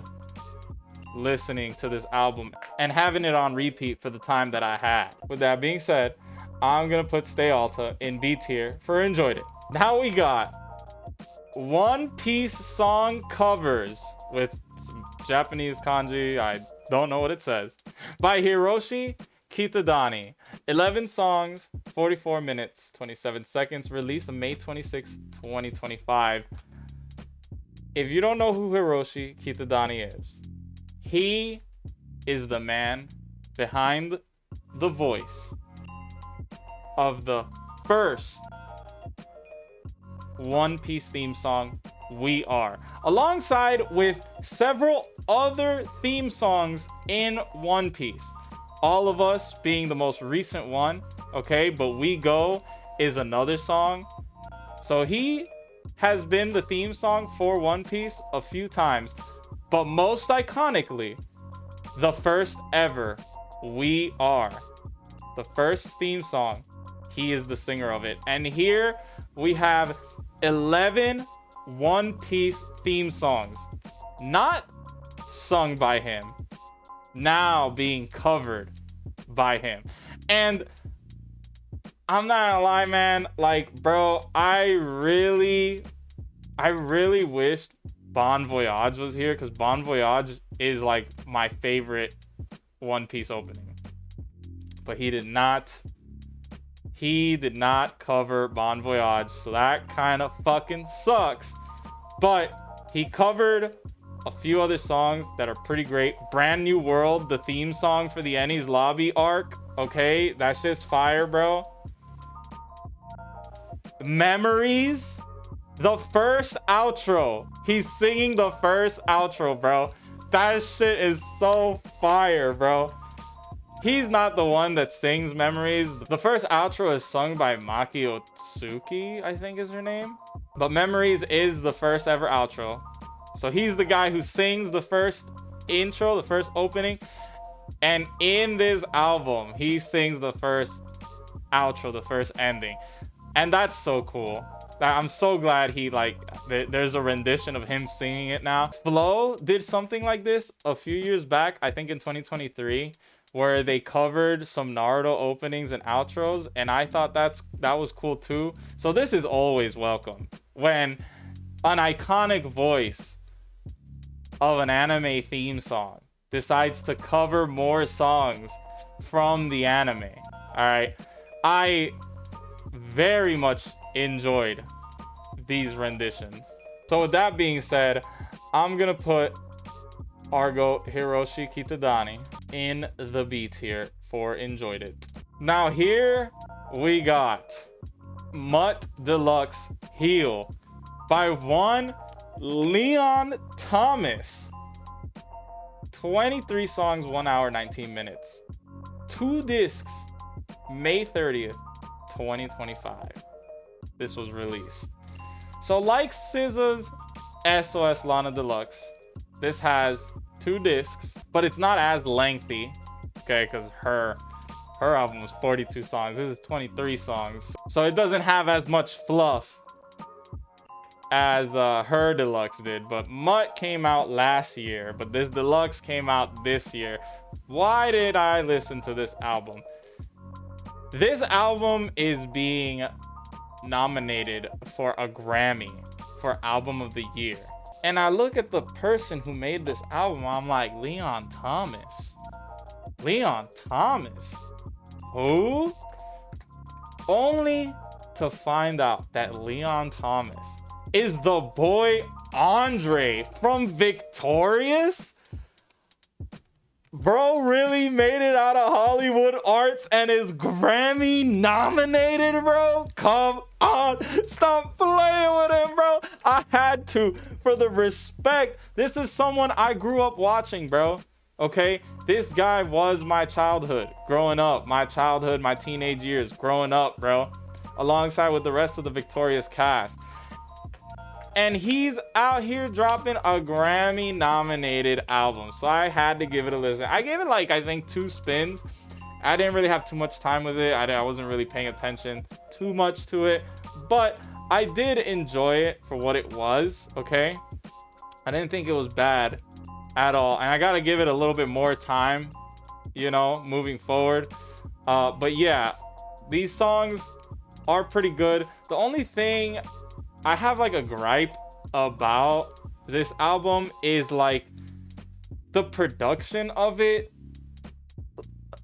listening to this album and having it on repeat for the time that I had. With that being said, I'm gonna put Stay Alta in B tier for enjoyed it. Now we got One Piece song covers with some Japanese kanji, I don't know what it says, by Hiroshi Kitadani. 11 songs, 44 minutes, 27 seconds, released on May 26, 2025. If you don't know who Hiroshi Kitadani is, he is the man behind the voice of the first One Piece theme song, We Are, alongside with several other theme songs in One Piece. All of Us being the most recent one, okay? But We Go is another song. So he has been the theme song for One Piece a few times, but most iconically, the first ever We Are, the first theme song, he is the singer of it. And here we have 11 One Piece theme songs, not sung by him, now being covered by him. And I'm not gonna lie, man, like, bro, I really wished Bon Voyage was here, because Bon Voyage is like my favorite One Piece opening, but he did not cover Bon Voyage, so that kind of fucking sucks. But he covered a few other songs that are pretty great. Brand New World, the theme song for the Enies Lobby arc, okay, that's just fire, bro. Memories, the first outro, he's singing the first outro, bro. That shit is so fire, bro. He's not the one that sings Memories. The first outro is sung by Maki Otsuki, I think is her name. But Memories is the first ever outro. So he's the guy who sings the first intro, the first opening. And in this album, he sings the first outro, the first ending. And that's so cool. I'm so glad he there's a rendition of him singing it now. Flow did something like this a few years back, I think in 2023, where they covered some Naruto openings and outros, and I thought that was cool too. So this is always welcome when an iconic voice of an anime theme song decides to cover more songs from the anime. All right, I very much enjoyed these renditions. So with that being said, I'm gonna put Argo Hiroshi Kitadani in the B tier for enjoyed it. Now here we got MUTT Deluxe Heal by one Leon Thomas. 23 songs, 1 hour, 19 minutes. 2 discs, May 30th, 2025. This was released. So like SZA's SOS LANA Deluxe, this has 2 discs, but it's not as lengthy, okay, because her album was 42 songs. This is 23 songs. So it doesn't have as much fluff as her deluxe did. But MUTT came out last year, but this deluxe came out this year. Why did I listen to this album? This album is being nominated for a Grammy for Album of the Year. And I look at the person who made this album, I'm like, Leon Thomas. Leon Thomas? Who? Only to find out that Leon Thomas is the boy Andre from Victorious? Bro really made it out of Hollywood Arts and is Grammy nominated, bro? Come on, stop playing with him, bro. I had to, for the respect. This is someone I grew up watching, bro. Okay, this guy was my childhood growing up, my teenage years growing up, bro, alongside with the rest of the Victorious cast. And he's out here dropping a Grammy nominated album. So I had to give it a listen. I gave it I think 2 spins. I didn't really have too much time with it. I wasn't really paying attention too much to it. But I did enjoy it for what it was, okay? I didn't think it was bad at all. And I got to give it a little bit more time, moving forward. But yeah, these songs are pretty good. The only thing I have a gripe about this album is the production of it.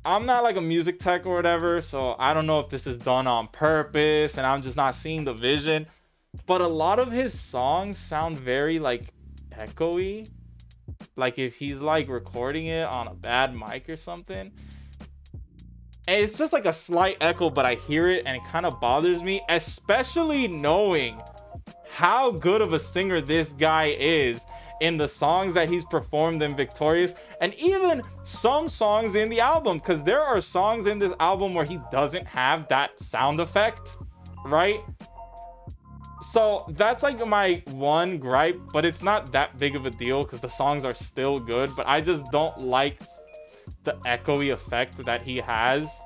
I'm not a music tech or whatever, so I don't know if this is done on purpose and I'm just not seeing the vision, but a lot of his songs sound very echoey, if he's recording it on a bad mic or something. And it's just a slight echo, but I hear it and it kind of bothers me, especially knowing how good of a singer this guy is in the songs that he's performed in Victorious, and even some songs in the album, because there are songs in this album where he doesn't have that sound effect, right? So that's my one gripe, but it's not that big of a deal because the songs are still good, but I just don't like the echoey effect that he has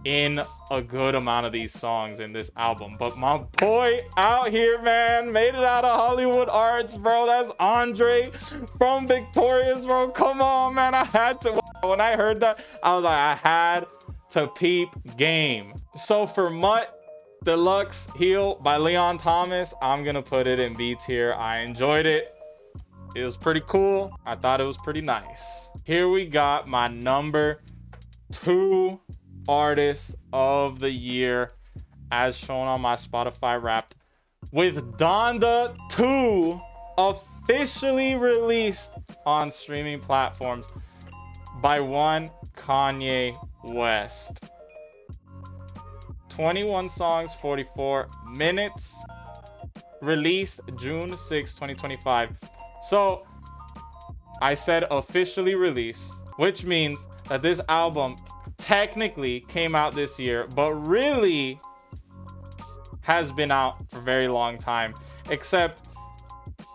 in a good amount of these songs in this album. But my boy out here, man, made it out of Hollywood Arts, bro. That's Andre from Victorious, bro. Come on, man. I had to. When I heard that, I was I had to peep game. So for MUTT Deluxe Heal by Leon Thomas, I'm gonna put it in B tier. I enjoyed it. It was pretty cool. I thought it was pretty nice. Here we got my number 2 artist of the year as shown on my Spotify Wrapped, with DONDA 2 officially released on streaming platforms by one Kanye West. 21 songs, 44 minutes, released June 6, 2025. So I said officially released, which means that this album technically came out this year, but really has been out for a very long time, except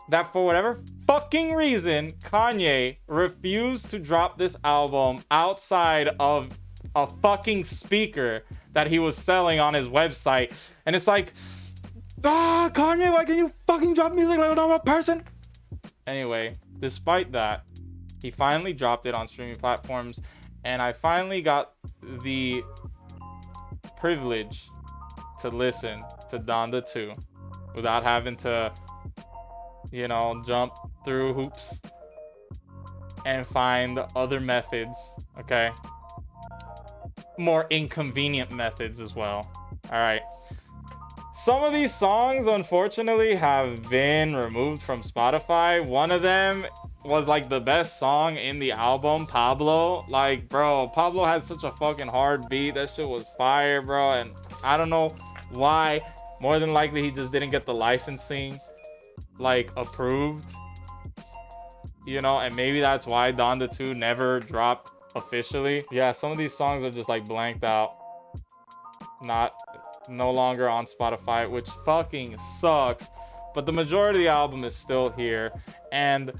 that for whatever fucking reason, Kanye refused to drop this album outside of a fucking speaker that he was selling on his website. And it's like, Kanye, why can you fucking drop music like a normal person? Anyway, despite that, he finally dropped it on streaming platforms, and I finally got the privilege to listen to Donda 2 without having to, you know, jump through hoops and find other methods, okay? More inconvenient methods as well. All right. Some of these songs, unfortunately, have been removed from Spotify. One of them was like the best song in the album, Pablo. Like, bro, Pablo had such a fucking hard beat. That shit was fire, bro. And I don't know why. More than likely, he just didn't get the licensing, like, approved. You know, and maybe that's why Donda 2 never dropped officially. Yeah, some of these songs are just like blanked out. No longer on Spotify, which fucking sucks. But the majority of the album is still here. And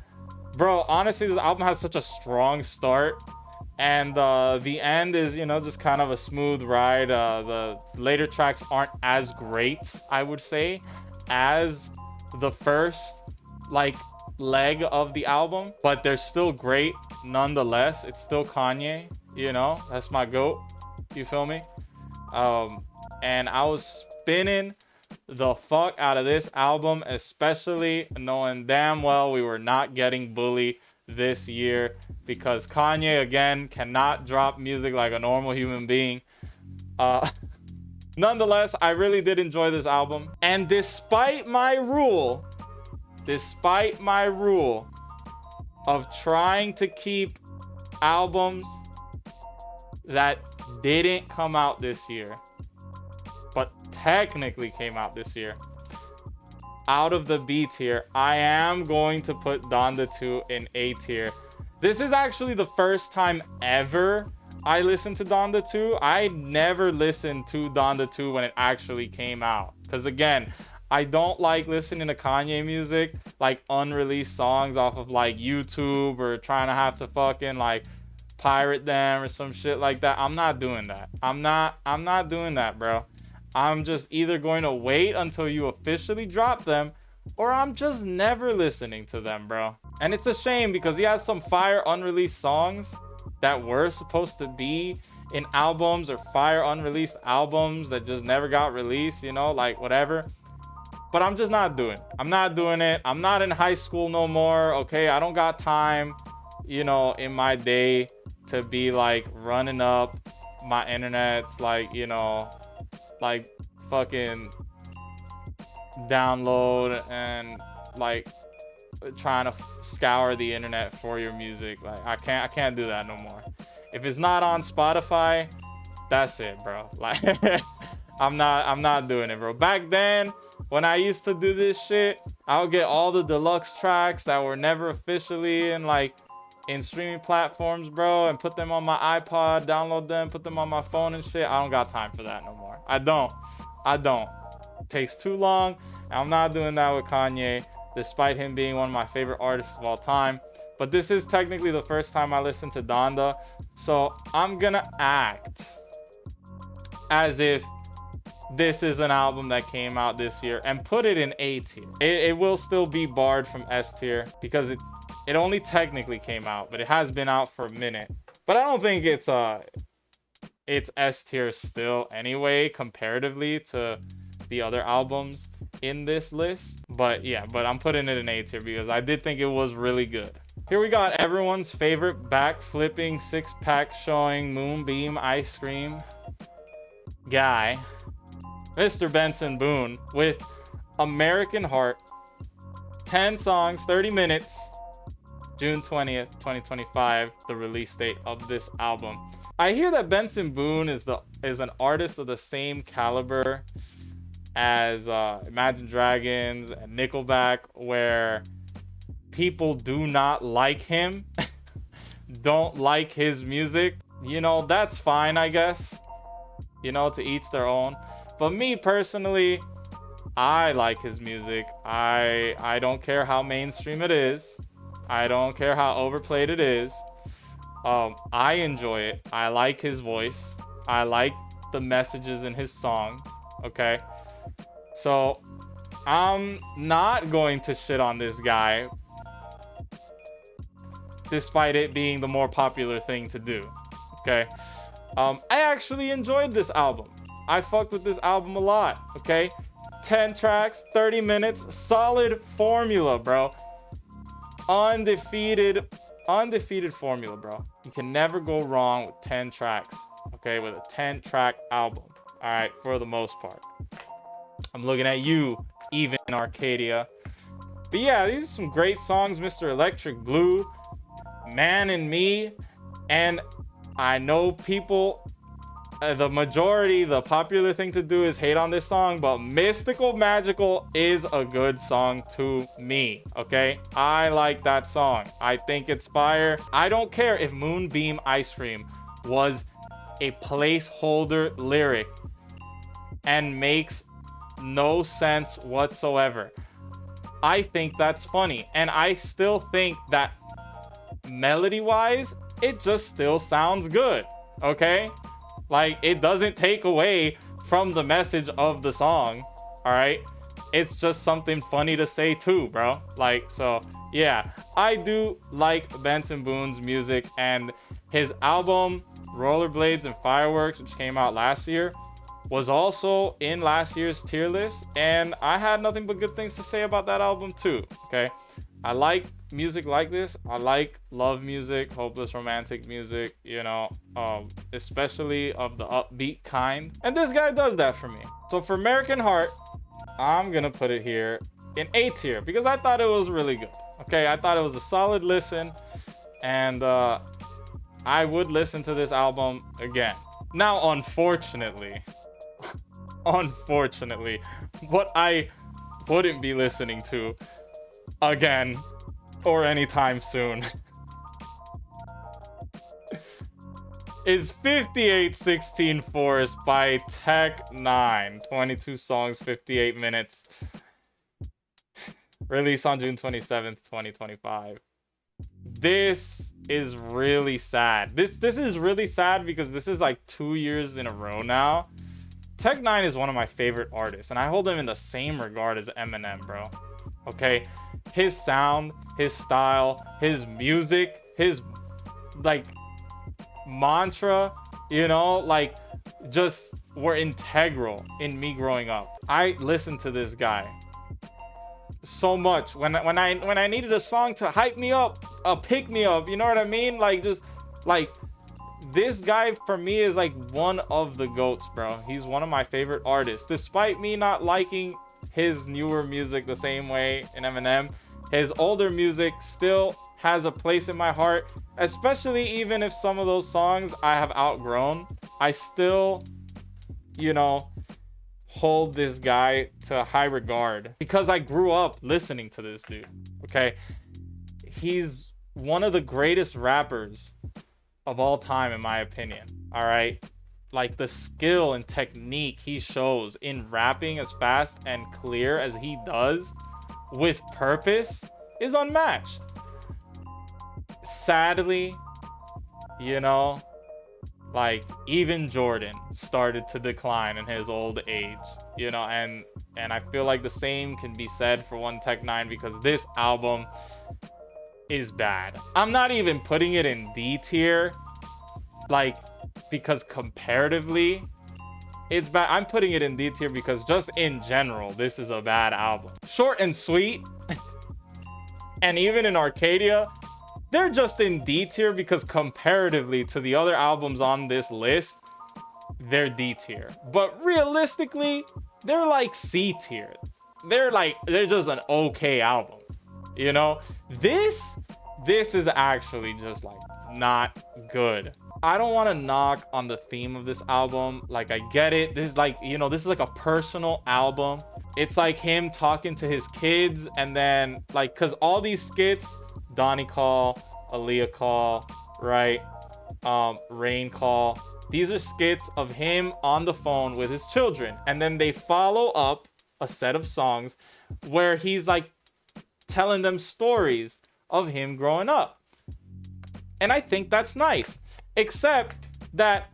bro, honestly, this album has such a strong start, and the end is, you know, just kind of a smooth ride. The later tracks aren't as great, I would say, as the first like leg of the album, but they're still great nonetheless. It's still Kanye, you know, that's my goat, you feel me? And I was spinning the fuck out of this album, especially knowing damn well we were not getting Bully this year, because Kanye again cannot drop music like a normal human being. Nonetheless, I really did enjoy this album, and despite my rule of trying to keep albums that didn't come out this year but technically came out this year, out of the B tier, I am going to put Donda 2 in A tier. This is actually the first time ever I listened to Donda 2. I never listened to Donda 2 when it actually came out, because again, I don't like listening to Kanye music, like unreleased songs off of like YouTube, or trying to have to fucking like pirate them or some shit like that. I'm not doing that. I'm not doing that, bro. I'm just either going to wait until you officially drop them, or I'm just never listening to them, bro. And it's a shame, because he has some fire unreleased songs that were supposed to be in albums, or fire unreleased albums that just never got released, you know, like whatever. But I'm just not doing it. I'm not doing it. I'm not in high school no more, okay? I don't got time, you know, in my day to be like running up my internets, like, you know, like fucking download and like trying to scour the internet for your music. Like I can't do that no more. If it's not on Spotify, that's it, bro. Like I'm not doing it, bro. Back then, when I used to do this shit, I would get all the deluxe tracks that were never officially in streaming platforms, bro, and put them on my iPod, download them, put them on my phone and shit. I don't got time for that no more. I don't. It takes too long. I'm not doing that with Kanye, despite him being one of my favorite artists of all time. But this is technically the first time I listened to Donda, so I'm gonna act as if this is an album that came out this year and put it in A tier. It will still be barred from S tier, because it only technically came out, but it has been out for a minute. But I don't think it's S tier still anyway, comparatively to the other albums in this list. But yeah, but I'm putting it in A tier because I did think it was really good. Here we got everyone's favorite back-flipping, six-pack showing, moonbeam ice cream guy, Mr. Benson Boone, with American Heart. 10 songs, 30 minutes. June 20th, 2025, the release date of this album. I hear that Benson Boone is an artist of the same caliber as Imagine Dragons and Nickelback, where people do not like him, don't like his music. you know, that's fine, I guess. You know, to each their own. But me personally, I like his music. I don't care how mainstream it is. I don't care how overplayed it is. I enjoy it. I like his voice. I like the messages in his songs. Okay. So I'm not going to shit on this guy, despite it being the more popular thing to do. Okay. I actually enjoyed this album. I fucked with this album a lot. Okay. 10 tracks, 30 minutes, solid formula, bro. Undefeated formula, bro. You can never go wrong with 10 tracks. Okay, with a 10-track album. All right, for the most part. I'm looking at you, even Arcadia. But yeah, these are some great songs. Mr. Electric Blue, Man and Me, and I know people, the majority, the popular thing to do is hate on this song, but Mystical Magical is a good song to me, okay? I like that song. I think it's fire. I don't care if Moonbeam Ice Cream was a placeholder lyric and makes no sense whatsoever. I think that's funny, and I still think that melody-wise, it just still sounds good, okay? Like, it doesn't take away from the message of the song, all right? It's just something funny to say too, bro. Like, so, yeah. I do like Benson Boone's music, and his album, Rollerblades and Fireworks, which came out last year, was also in last year's tier list, and I had nothing but good things to say about that album too, okay? I like music like this. I like love music, hopeless romantic music, you know, especially of the upbeat kind. And this guy does that for me. So for American Heart, I'm gonna put it here in A tier because I thought it was really good. Okay, I thought it was a solid listen, and I would listen to this album again. Now, unfortunately, what I wouldn't be listening to again or anytime soon is 5816 Forest by Tech 9. 22 songs, 58 minutes. Released on June 27th, 2025. This is really sad. This is really sad because this is like 2 years in a row now. Tech 9 is one of my favorite artists, and I hold him in the same regard as Eminem, bro. Okay? His sound, his style, his music, his like mantra, you know, like just were integral in me growing up. I listened to this guy so much when I needed a song to hype me up, pick me up, you know what I mean? Like, just like this guy for me is like one of the GOATs, bro. He's one of my favorite artists, despite me not liking his newer music the same way in Eminem. His older music still has a place in my heart, especially even if some of those songs I have outgrown. I still, you know, hold this guy to high regard because I grew up listening to this dude. Okay, he's one of the greatest rappers of all time, in my opinion. All right, like the skill and technique he shows in rapping as fast and clear as he does with purpose is unmatched. Sadly, you know, like even Jordan started to decline in his old age, you know, and I feel like the same can be said for One Tech 9 because this album is bad. I'm not even putting it in D tier, like, because comparatively it's bad. I'm putting it in D tier because just in general, this is a bad album. Short and sweet. And even in Arcadia, they're just in D tier because comparatively to the other albums on this list, they're D tier. But realistically, they're like C tier. They're just an okay album. You know, this is actually just like not good. I don't want to knock on the theme of this album. Like, I get it. This is like, you know, this is like a personal album. It's like him talking to his kids, and then like, cause all these skits, Donnie Call, Aaliyah Call, right? Rain Call. These are skits of him on the phone with his children, and then they follow up a set of songs where he's like telling them stories of him growing up. And I think that's nice, except that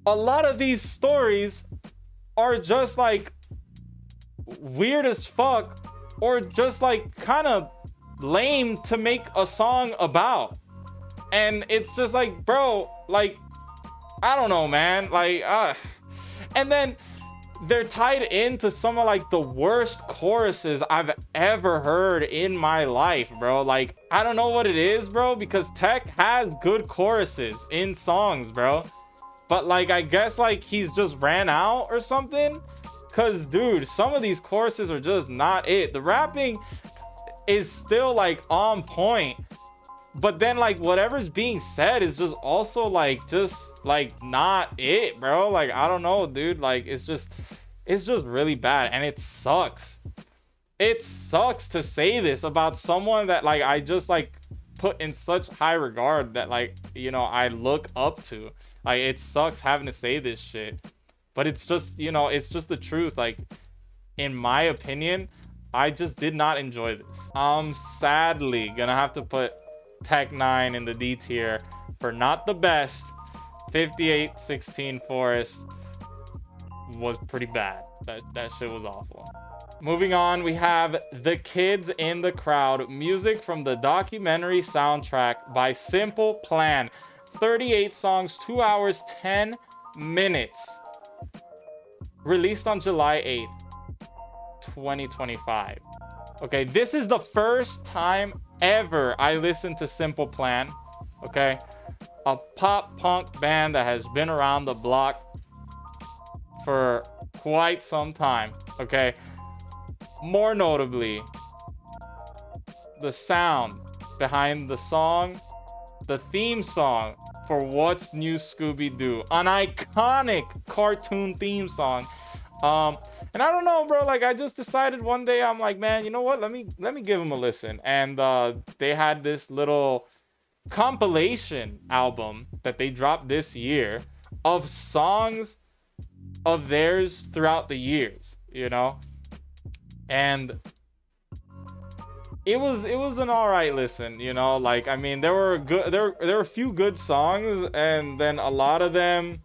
a lot of these stories are just like weird as fuck, or just like kind of lame to make a song about. And it's just like, bro, like, I don't know, man, like, and then they're tied into some of like the worst choruses I've ever heard in my life, bro. Like, I don't know what it is, bro, because Tech has good choruses in songs, bro, but like, I guess like he's just ran out or something, because dude, some of these choruses are just not it. The rapping is still like on point, but then like whatever's being said is just also like just like not it, bro. Like, I don't know, dude, like it's just really bad, and it sucks. It sucks to say this about someone that like I just like put in such high regard, that like, you know, I look up to. Like, it sucks having to say this shit, but it's just, you know, it's just the truth. Like, in my opinion, I just did not enjoy this. I'm sadly gonna have to put Tech 9 in the D tier for not the best. 5816 Forest was pretty bad. That shit was awful. Moving on, we have The Kids in the Crowd, music from the documentary soundtrack by Simple Plan. 38 songs, 2 hours, 10 minutes. Released on July 8th, 2025. Okay, this is the first time ever I listened to Simple Plan. Okay, a pop punk band that has been around the block for quite some time. Okay, more notably, the sound behind the song, the theme song for What's New Scooby-Doo, an iconic cartoon theme song. And I don't know, bro, like I just decided one day, I'm like, man, you know what, let me give them a listen. And they had this little compilation album that they dropped this year of songs of theirs throughout the years, you know, and it was an all right listen, you know. Like, I mean, there were a few good songs, and then a lot of them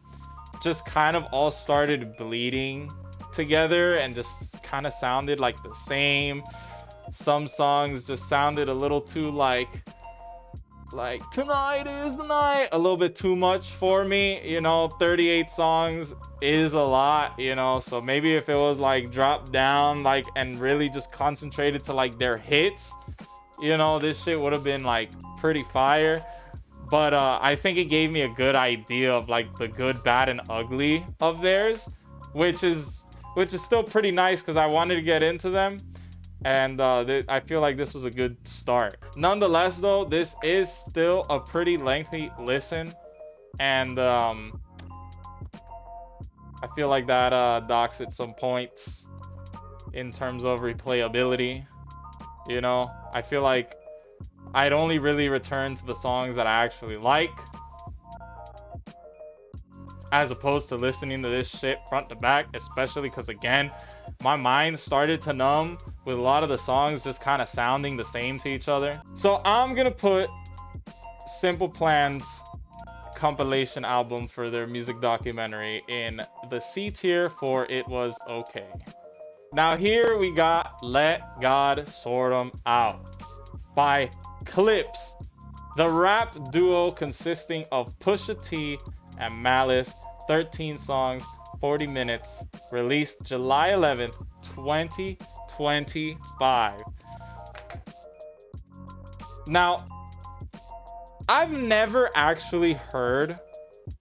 just kind of all started bleeding together and just kind of sounded like the same. Some songs just sounded a little too like tonight is the night, a little bit too much for me, you know. 38 songs is a lot, you know, so maybe if it was like dropped down like and really just concentrated to like their hits, you know, this shit would have been like pretty fire. But I think it gave me a good idea of like the good, bad, and ugly of theirs, which is still pretty nice because I wanted to get into them. And I feel like this was a good start. Nonetheless, though, this is still a pretty lengthy listen, and I feel like that docks at some points in terms of replayability. You know, I feel like I'd only really return to the songs that I actually like, as opposed to listening to this shit front to back, especially because, again, my mind started to numb with a lot of the songs just kind of sounding the same to each other. So I'm gonna put Simple Plan's compilation album for their music documentary in the C tier for It Was Okay. Now here we got Let God Sort 'Em Out by Clipse, the rap duo consisting of Pusha T and Malice. 13 songs, 40 minutes, released July 11th, 2025. Now, I've never actually heard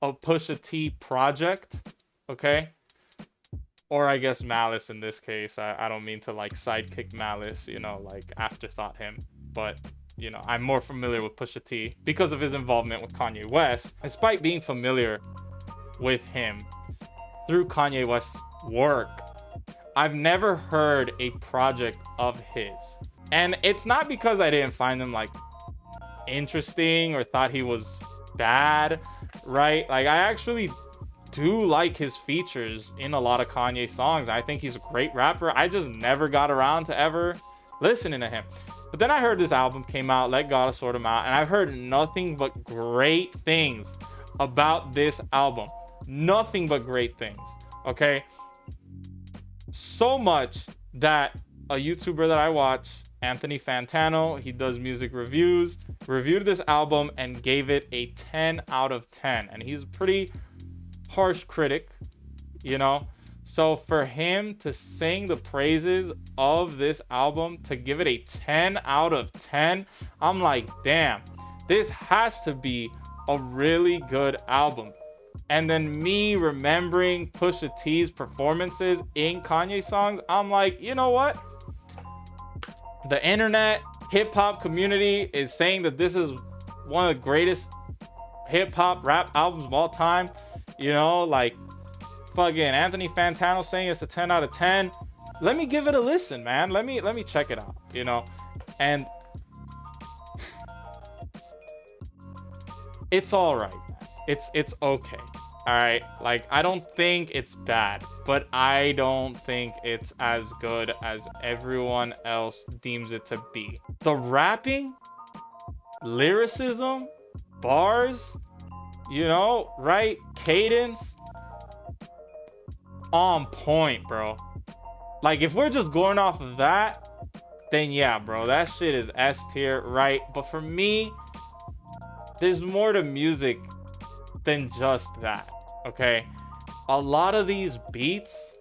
a Pusha T project, okay? Or I guess Malice in this case. I don't mean to like sidekick Malice, you know, like afterthought him, but you know, I'm more familiar with Pusha T because of his involvement with Kanye West, despite being familiar with him through Kanye West's work. I've never heard a project of his, and it's not because I didn't find him like interesting or thought he was bad, right? Like, I actually do like his features in a lot of Kanye songs. I think he's a great rapper. I just never got around to ever listening to him. But then I heard this album came out, Let God Sort Him Out, and I've heard nothing but great things about this album. Nothing but great things, okay? So much that a YouTuber that I watch, Anthony Fantano, he does music reviews, reviewed this album and gave it a 10 out of 10. And he's a pretty harsh critic, you know? So for him to sing the praises of this album, to give it a 10 out of 10, I'm like, damn, this has to be a really good album. And then me remembering Pusha T's performances in Kanye songs, I'm like, you know what? The internet hip-hop community is saying that this is one of the greatest hip-hop rap albums of all time. You know, like fucking Anthony Fantano saying it's a 10 out of 10. Let me give it a listen, man. Let me check it out, you know. And it's all right. It's okay. All right. Like, I don't think it's bad, but I don't think it's as good as everyone else deems it to be. The rapping, lyricism, bars, you know, right? Cadence, on point, bro. Like, if we're just going off of that, then yeah, bro, that shit is S tier, right? But for me, there's more to music than just that, okay? A lot of these beats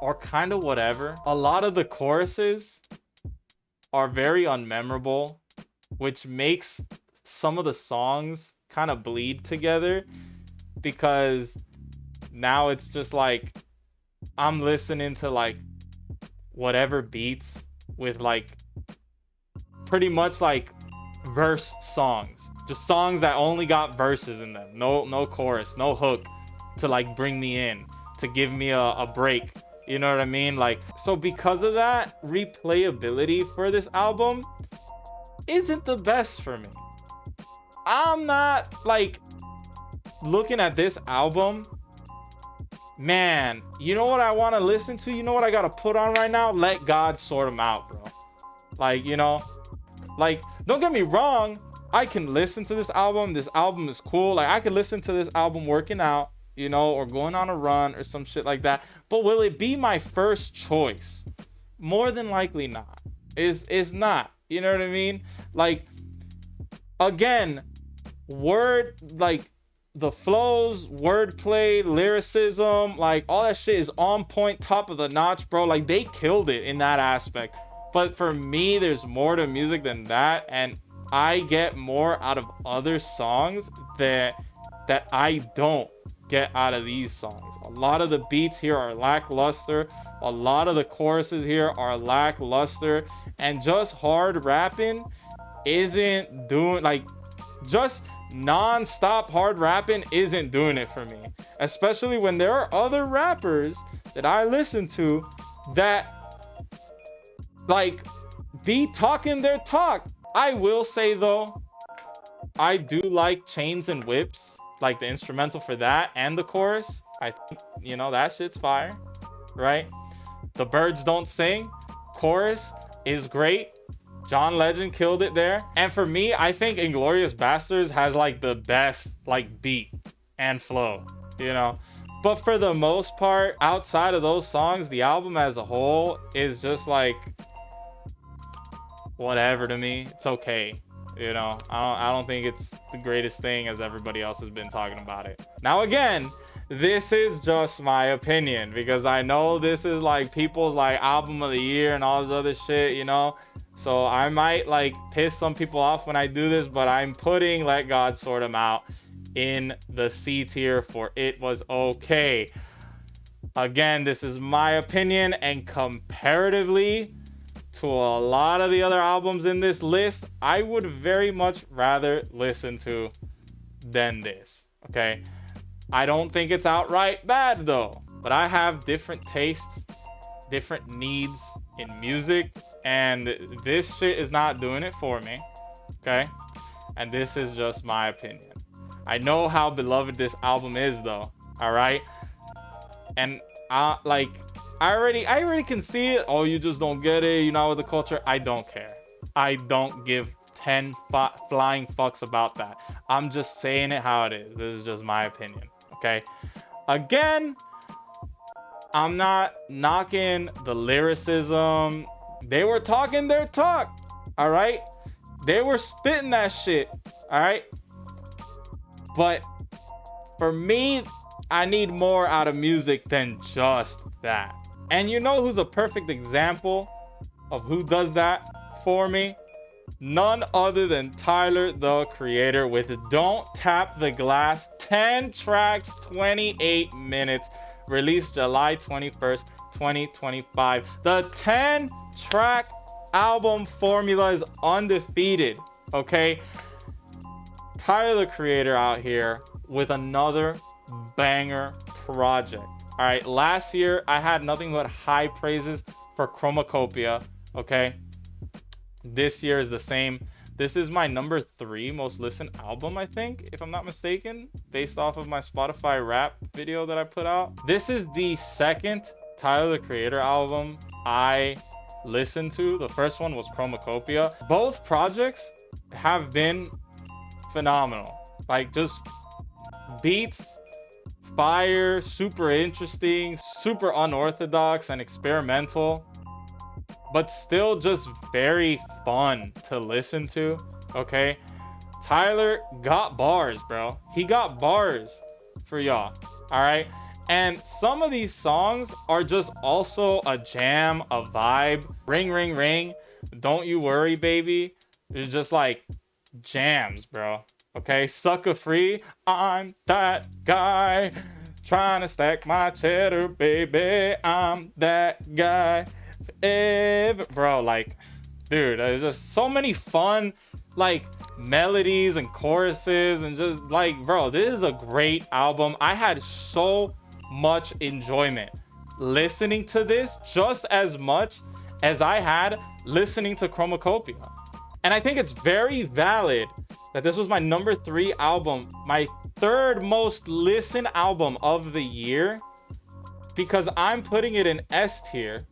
are kind of whatever. A lot of the choruses are very unmemorable, which makes some of the songs kind of bleed together, because now it's just like I'm listening to like whatever beats with like pretty much like verse songs, just songs that only got verses in them, no chorus, no hook to like bring me in, to give me a break, you know what I mean? Like, so because of that, replayability for this album isn't the best for me. I'm not like looking at this album, man, you know what I want to listen to? You know what I got to put on right now? Let God Sort Him Out, bro. Like, you know, like, don't get me wrong, I can listen to this album. This album is cool. Like, I could listen to this album working out, you know, or going on a run or some shit like that. But will it be my first choice? More than likely not. Is not. You know what I mean? Like, again, like the flows, wordplay, lyricism, like all that shit is on point, top of the notch, bro. Like, they killed it in that aspect. But for me, there's more to music than that, and I get more out of other songs that I don't get out of these songs. A lot of the beats here are lackluster. A lot of the choruses here are lackluster, and just hard rapping isn't doing, like, just non-stop hard rapping isn't doing it for me, especially when there are other rappers that I listen to that like be talking their talk. I will say though, I do like Chains and Whips, like the instrumental for that and the chorus. I think, you know, that shit's fire, right? The Birds Don't Sing chorus is great. John Legend killed it there. And for me, I think Inglourious Basterds has like the best like beat and flow, you know. But for the most part, outside of those songs, the album as a whole is just like whatever to me. It's okay, you know. I don't think it's the greatest thing as everybody else has been talking about it. Now again, this is just my opinion, because I know this is like people's like album of the year and all this other shit, you know. So I might like piss some people off when I do this, but I'm putting Let God Sort Him Out in the C tier for it was okay. Again, this is my opinion, and comparatively to a lot of the other albums in this list, I would very much rather listen to than this, okay? I don't think it's outright bad though, but I have different tastes, different needs in music, and this shit is not doing it for me, okay? and this is just my opinion. I know how beloved this album is though, all right? And I already can see it. Oh, you just don't get it, you're not with the culture. I don't care. I don't give 10 flying fucks about that. I'm just saying it how it is. This is just my opinion, okay? Again, I'm not knocking the lyricism. They were talking their talk, all right? They were spitting that shit, all right? But for me, I need more out of music than just that. And you know who's a perfect example of who does that for me? None other than Tyler, the Creator, with Don't Tap the Glass, 10 tracks, 28 minutes, released July 21st, 2025. The 10-track album formula is undefeated, okay? Tyler, the Creator, out here with another banger project. All right, last year I had nothing but high praises for Chromacopia, okay? This year is the same. This is my number 3 most listened album, I think, if I'm not mistaken, based off of my Spotify rap video that I put out. This is the second Tyler, the Creator album I listened to. The first one was Chromacopia. Both projects have been phenomenal. Like, just beats, fire, super interesting, super unorthodox and experimental, but still just very fun to listen to, okay? Tyler got bars, bro. He got bars for y'all, all right? And some of these songs are just also a jam, a vibe. Ring, ring, ring. Don't you worry, baby. It's just like jams, bro. Okay, Sucker Free. I'm that guy trying to stack my cheddar, baby. I'm that guy. Bro, like, dude, there's just so many fun, like, melodies and choruses, and just like, bro, this is a great album. I had so much enjoyment listening to this, just as much as I had listening to Chromacopia. And I think it's very valid that this was my number 3 album, my 3rd most listened album of the year, because I'm putting it in S tier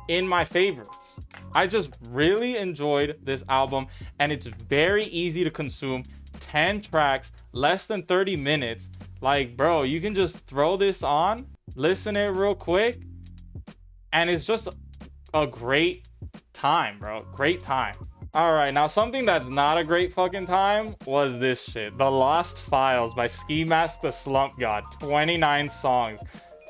in my favorites. I just really enjoyed this album, and it's very easy to consume. 10 tracks, less than 30 minutes. Like, bro, you can just throw this on, listen it real quick, and it's just a great time, bro. Great time. All right, now something that's not a great fucking time was this shit. The Lost Files by Ski Mask the Slump God. 29 songs,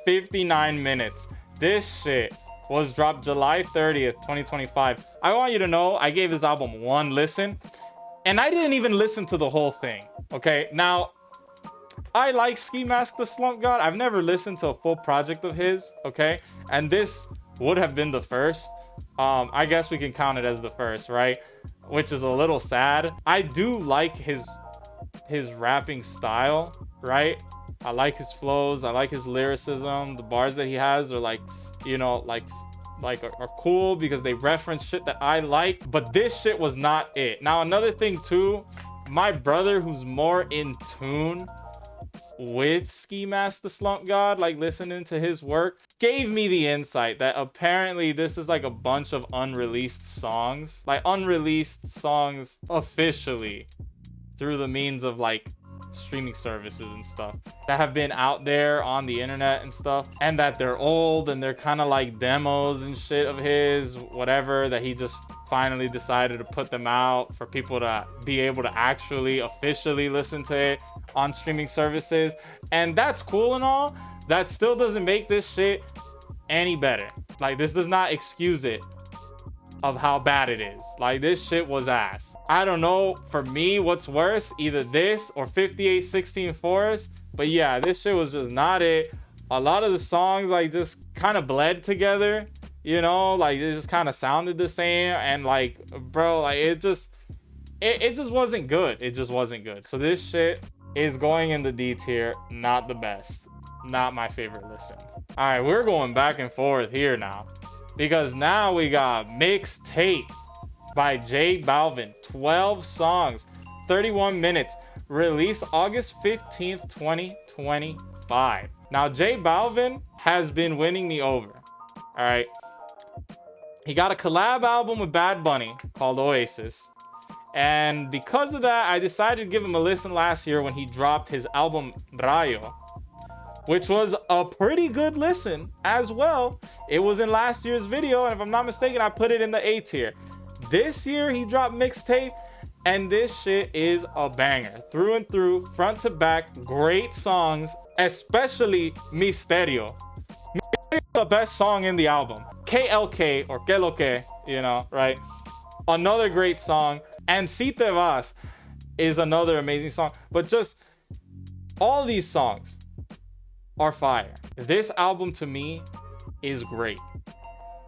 59 minutes. This shit was dropped July 30th, 2025. I want you to know I gave this album 1 listen, and I didn't even listen to the whole thing, okay? Now, I like Ski Mask the Slump God. I've never listened to a full project of his, okay? And this would have been the first. I guess we can count it as the first, right? Which is a little sad. I do like his rapping style, right? I like his flows. I like his lyricism. The bars that he has are like, you know, like are cool because they reference shit that I like. But this shit was not it. Now, another thing too, my brother, who's more in tune with Ski Mask the Slump God, like listening to his work, gave me the insight that apparently this is like a bunch of unreleased songs, like unreleased songs officially through the means of like streaming services and stuff that have been out there on the internet and stuff, and that they're old and they're kind of like demos and shit of his, whatever, that he just finally decided to put them out for people to be able to actually officially listen to it on streaming services. And that's cool and all. That still doesn't make this shit any better. Like, this does not excuse it of how bad it is. Like, this shit was ass. I don't know, for me, what's worse, either this or 5816 Forest. But yeah, this shit was just not it. A lot of the songs like just kind of bled together, you know, like it just kind of sounded the same. And like, bro, like it just wasn't good. It just wasn't good. So this shit is going in the D tier. Not the best. Not my favorite listen. All right, we're going back and forth here now, because now we got Mixteip by J Balvin. 12 songs, 31 minutes. Released August 15th, 2025. Now, J Balvin has been winning me over. All right. He got a collab album with Bad Bunny called Oasis. And because of that, I decided to give him a listen last year when he dropped his album Rayo, which was a pretty good listen as well. It was in last year's video, and if I'm not mistaken, I put it in the A tier. This year, he dropped Mixteip, and this shit is a banger. Through and through, front to back, great songs, especially Misterio. Misterio is the best song in the album. KLK, or Que Lo Que, you know, right? Another great song. And Si Te Vas is another amazing song. But just all these songs are fire. This album to me is great.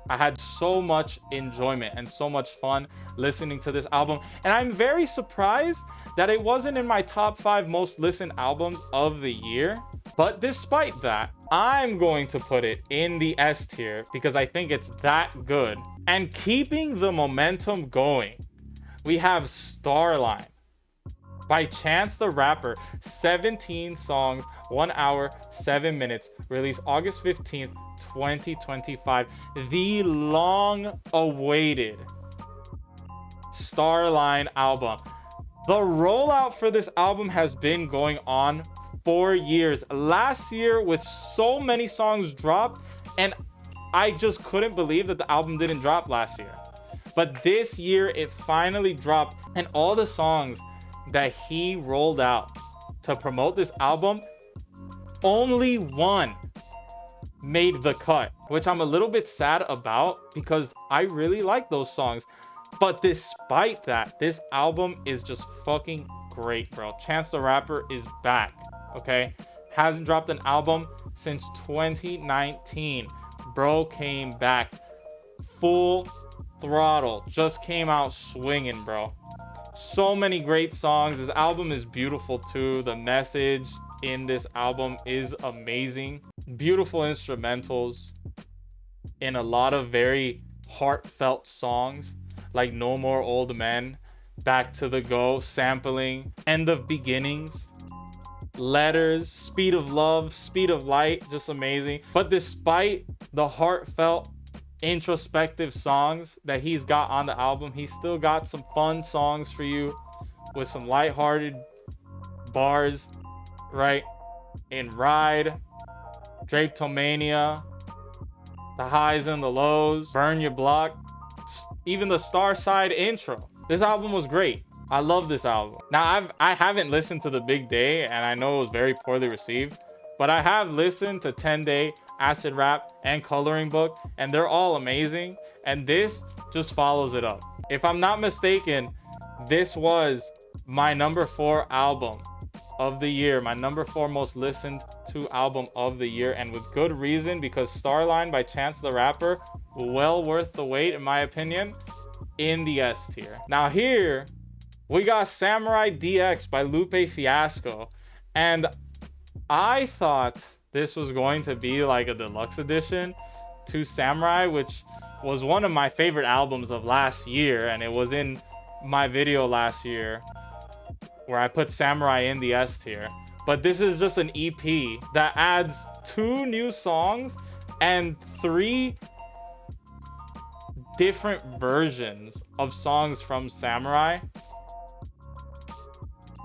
I had so much enjoyment and so much fun listening to this album. And I'm very surprised that it wasn't in my top 5 most listened albums of the year. But despite that, I'm going to put it in the S tier because I think it's that good. And keeping the momentum going, we have Starline by Chance the Rapper. 17 songs, 1 hour, 7 minutes. Released August 15th, 2025. The long-awaited Starline album. The rollout for this album has been going on for years. Last year, with so many songs dropped, and I just couldn't believe that the album didn't drop last year. But this year, it finally dropped, and all the songs that he rolled out to promote this album, only one made the cut, which I'm a little bit sad about because I really like those songs. But despite that, this album is just fucking great, bro. Chance the Rapper is back, okay? Hasn't dropped an album since 2019. Bro came back full throttle, just came out swinging, bro. So many great songs. This album is beautiful too. The message in this album is amazing. Beautiful instrumentals in a lot of very heartfelt songs, like No More Old Men, Back to the Go, Sampling, End of Beginnings, Letters, Speed of Love, Speed of Light, just amazing. But despite the heartfelt, introspective songs that he's got on the album, he's still got some fun songs for you with some lighthearted bars, right? In Ride, Drapetomania, The Highs and the Lows, Burn Your Block, even the Star Side intro. This album was great. I love this album. Now, I haven't listened to The Big Day, and I know it was very poorly received, but I have listened to 10 Day, Acid Rap, and Coloring Book, and they're all amazing, and this just follows it up. If I'm not mistaken, this was my number 4 album of the year, my number 4 most listened to album of the year, and with good reason, because Starline by Chance the Rapper, well worth the wait in my opinion, in the S tier. Now here we got Samurai DX by Lupe Fiasco, and I thought this was going to be like a deluxe edition to Samurai, which was one of my favorite albums of last year, and it was in my video last year where I put Samurai in the S tier. But this is just an EP that adds 2 new songs and 3 different versions of songs from Samurai.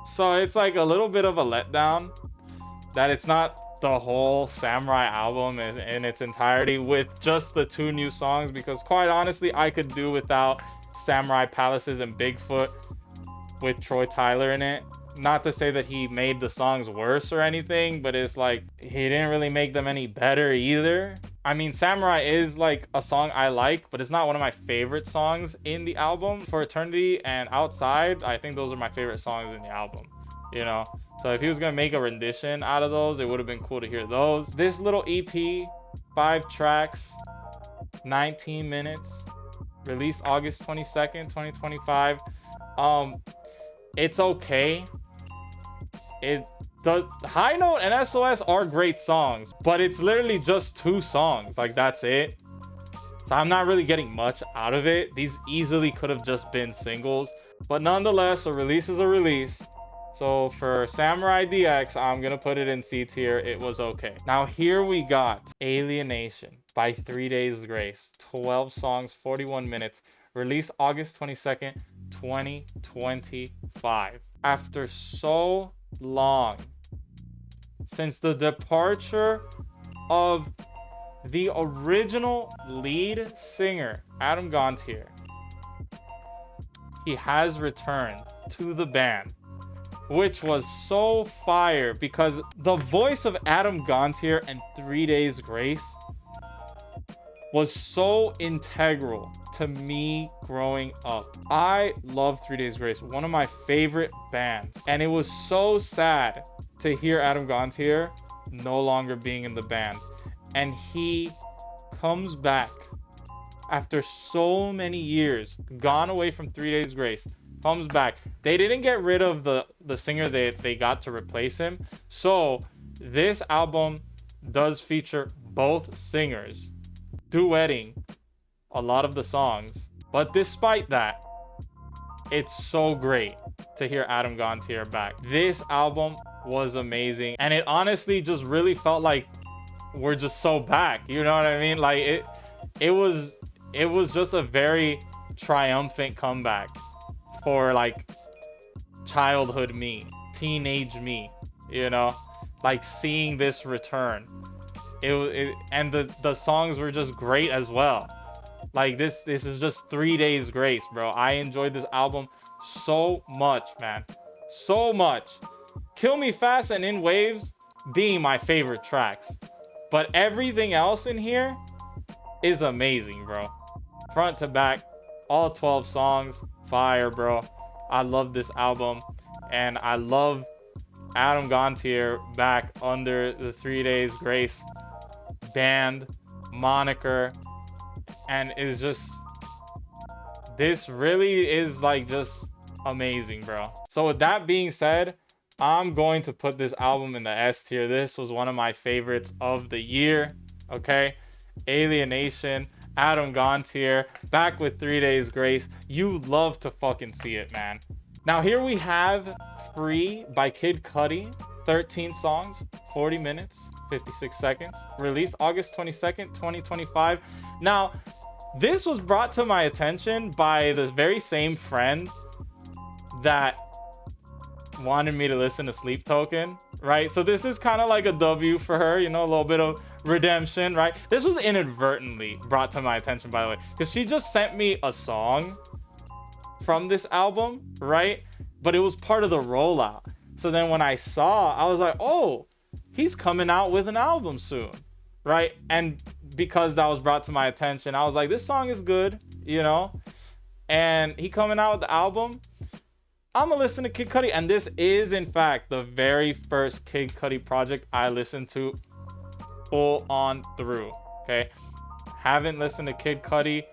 So it's like a little bit of a letdown that it's not the whole Samurai album in its entirety with just the 2 new songs, because quite honestly, I could do without Samurai Palaces and Bigfoot with Troy Tyler in it. Not to say that he made the songs worse or anything, but it's like he didn't really make them any better either. I mean, Samurai is like a song I like, but it's not one of my favorite songs in the album. For Eternity and Outside, I think those are my favorite songs in the album, you know? So if he was gonna make a rendition out of those, it would have been cool to hear those. This little EP, 5 tracks, 19 minutes, released August 22nd, 2025. It's okay. The High Note and SOS are great songs, but it's literally just 2 songs. Like, that's it. So I'm not really getting much out of it. These easily could have just been singles, but nonetheless, a release is a release. So for Samurai DX, I'm gonna put it in C tier. It was okay. Now here we got Alienation by 3 Days Grace. 12 songs, 41 minutes. Release August 22nd, 2025. After so long, since the departure of the original lead singer, Adam Gontier, he has returned to the band, which was so fire because the voice of Adam Gontier and 3 Days Grace was so integral to me growing up. I love 3 Days Grace, one of my favorite bands. And it was so sad to hear Adam Gontier no longer being in the band. And he comes back after so many years, gone away from 3 Days Grace, comes back. They didn't get rid of the singer they got to replace him. So this album does feature both singers duetting a lot of the songs. But despite that, it's so great to hear Adam Gontier back. This album was amazing. And it honestly just really felt like we're just so back. You know what I mean? Like it was just a very triumphant comeback for like childhood me, teenage me, you know, like seeing this return. And the songs were just great as well. Like this is just 3 Days Grace, bro. I enjoyed this album so much, man, so much. Kill Me Fast and In Waves being my favorite tracks, but everything else in here is amazing, bro. Front to back, all 12 songs, fire, bro. I love this album, and I love Adam Gontier back under the 3 Days Grace band moniker. And it's just, this really is like just amazing, bro. So with that being said, I'm going to put this album in the S tier. This was one of my favorites of the year, okay? Alienation, Adam Gontier, back with 3 Days Grace. You love to fucking see it, man. Now here we have Free by Kid Cudi. 13 songs, 40 minutes, 56 seconds. Released August 22nd, 2025. Now, this was brought to my attention by the very same friend that wanted me to listen to Sleep Token, right? So this is kind of like a W for her, you know, a little bit of redemption, right? This was inadvertently brought to my attention, by the way, because she just sent me a song from this album, right? But it was part of the rollout. So then when I saw, I was like, oh, he's coming out with an album soon, right? And because that was brought to my attention, I was like, this song is good, you know? And he coming out with the album, I'm gonna listen to Kid Cudi. And this is, in fact, the very first Kid Cudi project I listened to full on through, okay? Haven't listened to Kid Cudi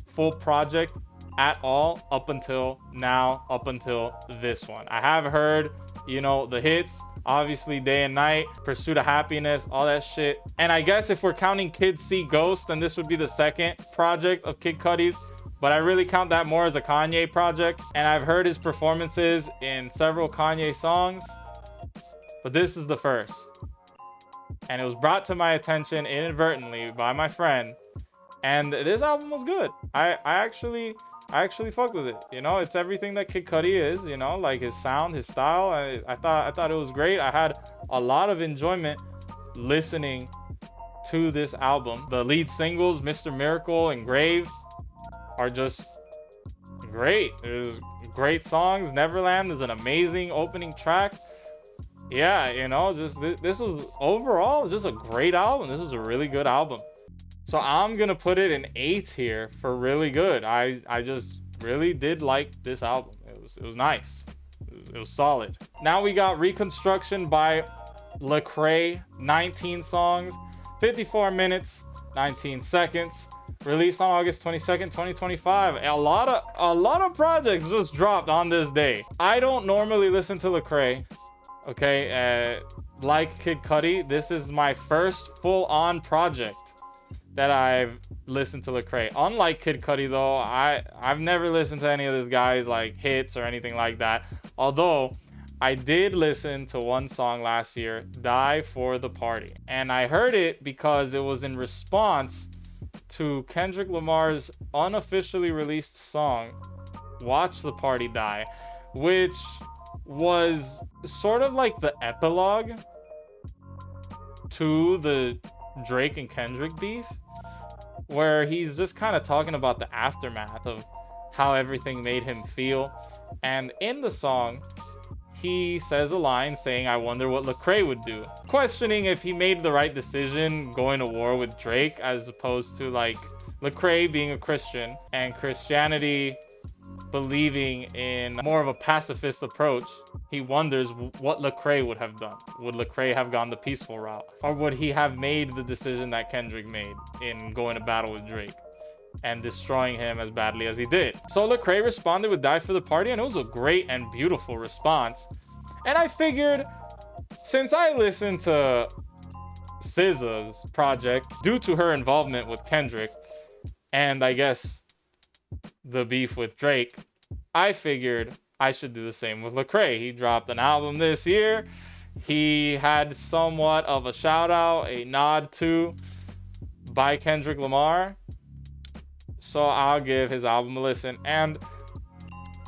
full project at all up until now, up until this one. I have heard, you know, the hits, obviously Day and Night, Pursuit of Happiness, all that shit. And I guess if we're counting Kids See Ghosts, then this would be the second project of Kid Cudi's, but I really count that more as a Kanye project. And I've heard his performances in several Kanye songs, but this is the first. And it was brought to my attention inadvertently by my friend, and this album was good. I actually fucked with it. You know, it's everything that Kid Cudi is, you know, like his sound, his style. I thought it was great. I had a lot of enjoyment listening to this album. The lead singles, Mr. Miracle and Grave, are just great. There's great songs. Neverland is an amazing opening track. Yeah, you know, just this was overall just a great album. This was a really good album. So I'm gonna put it in A tier for really good. I just really did like this album. It was nice. It was solid. Now we got Reconstruction by Lecrae. 19 songs, 54 minutes, 19 seconds. Released on August 22nd, 2025. A lot of projects just dropped on this day. I don't normally listen to Lecrae. Okay, like Kid Cudi, this is my first full-on project that I've listen to Lecrae. Unlike Kid Cudi though, I've never listened to any of this guy's like hits or anything like that. Although I did listen to one song last year, Die for the Party. And I heard it because it was in response to Kendrick Lamar's unofficially released song, Watch the Party Die, which was sort of like the epilogue to the Drake and Kendrick beef, where he's just kind of talking about the aftermath of how everything made him feel. And in the song, he says a line saying, I wonder what Lecrae would do, questioning if he made the right decision going to war with Drake, as opposed to like Lecrae being a Christian and Christianity believing in more of a pacifist approach. He wonders what Lecrae would have done. Would Lecrae have gone the peaceful route, or would he have made the decision that Kendrick made in going to battle with Drake and destroying him as badly as he did? So Lecrae responded with Die for the Party, and it was a great and beautiful response. And I figured, since I listened to SZA's project due to her involvement with Kendrick and I guess the beef with Drake, I figured I should do the same with Lecrae. He dropped an album this year. He had somewhat of a shout out, a nod to, by Kendrick Lamar. So I'll give his album a listen. And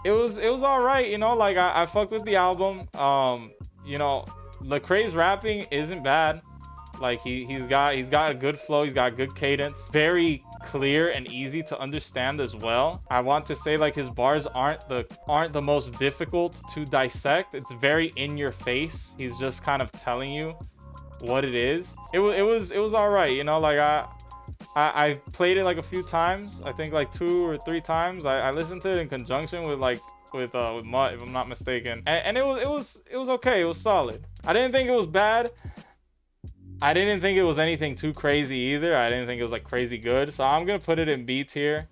it was all right, you know, like I fucked with the album. You know, Lecrae's rapping isn't bad. Like he's got a good flow, he's got good cadence, very clear and easy to understand as well. I want to say like his bars aren't the most difficult to dissect. It's very in your face. He's just kind of telling you what it is. It was all right, you know, like I played it like a few times. I think like 2 or 3 times. I listened to it in conjunction with MUTT, if I'm not mistaken, and it was okay. It was solid. I didn't think it was bad. I didn't think it was anything too crazy either. I didn't think it was like crazy good. So I'm gonna put it in B tier.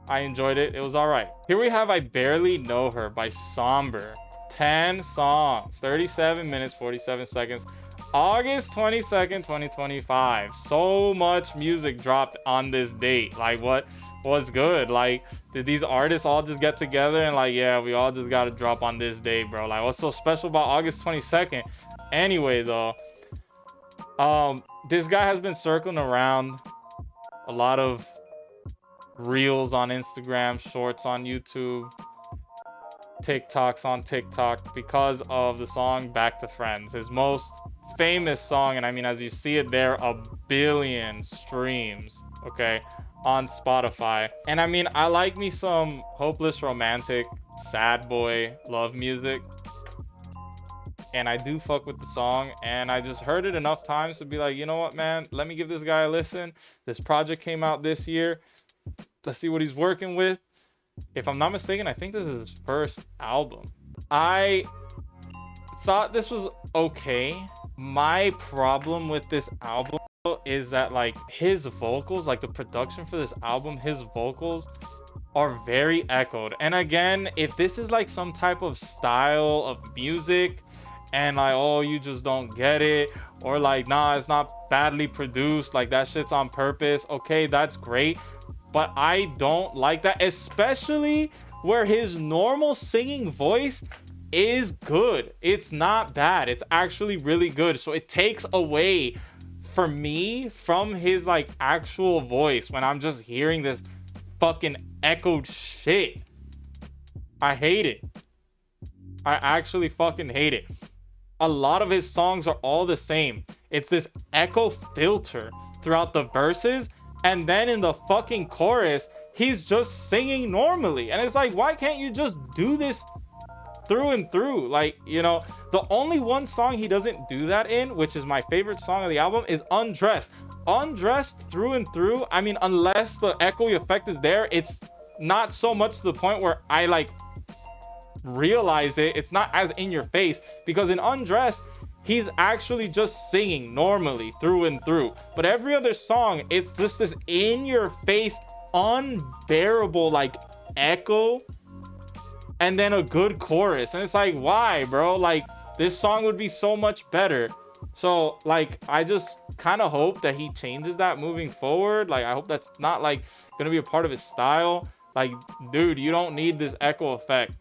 I enjoyed it. It was all right. Here we have I Barely Know Her by Somber. 10 songs, 37 minutes, 47 seconds. August 22nd, 2025. So much music dropped on this date. Like, what was good? Like, did these artists all just get together and like, yeah, we all just gotta drop on this day, bro? Like, what's so special about August 22nd? Anyway, though, this guy has been circling around a lot of reels on Instagram, shorts on YouTube, TikToks on TikTok because of the song Back to Friends, his most famous song. And I mean, as you see it there, 1 billion streams, okay, on Spotify. And I mean, I like me some hopeless romantic, sad boy love music. And I do fuck with the song, and I just heard it enough times to be like, you know what, man, let me give this guy a listen. This project came out this year. Let's see what he's working with. If I'm not mistaken, I think this is his first album. I thought this was okay. My problem with this album is that like his vocals, like the production for this album, his vocals are very echoed. And again, if this is like some type of style of music and like, oh, you just don't get it, or like, nah, it's not badly produced, like that shit's on purpose, okay, that's great, but I don't like that, especially where his normal singing voice is good. It's not bad, it's actually really good. So it takes away for me from his like actual voice when I'm just hearing this fucking echoed shit. I hate it. I actually fucking hate it. A lot of his songs are all the same. It's this echo filter throughout the verses, and then in the fucking chorus, he's just singing normally. And it's like, why can't you just do this through and through? Like, you know, the only one song he doesn't do that in, which is my favorite song of the album, is Undressed. Undressed through and through, I mean, unless the echo effect is there, it's not so much to the point where I like realize it. It's not as in your face, because in Undressed he's actually just singing normally through and through, but every other song it's just this in your face unbearable like echo and then a good chorus, and it's like, why, bro? Like, this song would be so much better So like I just kind of hope that he changes that moving forward. Like I hope that's not like gonna be a part of his style. Like, dude, you don't need this echo effect.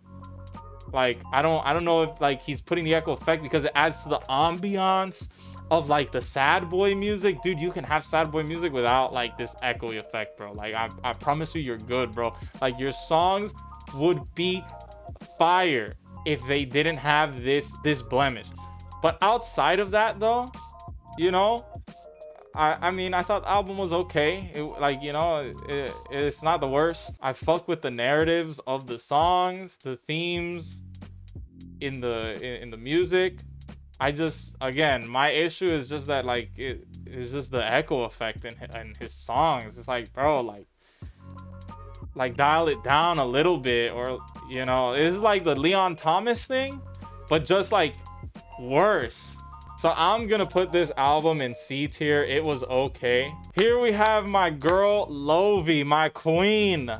Like I don't know if like he's putting the echo effect because it adds to the ambiance of like the sad boy music. Dude, you can have sad boy music without like this echo effect, bro. Like I promise you, you're good, bro. Like your songs would be fire if they didn't have this blemish. But outside of that though, you know, I mean, I thought the album was okay. It's not the worst. I fuck with the narratives of the songs, the themes in the music. I just, again, my issue is just that like it's just the echo effect in his songs. It's like, bro, like dial it down a little bit, or you know, it's like the Leon Thomas thing, but just like worse. So I'm gonna put this album in C tier. It was okay. Here we have my girl Lovie, my queen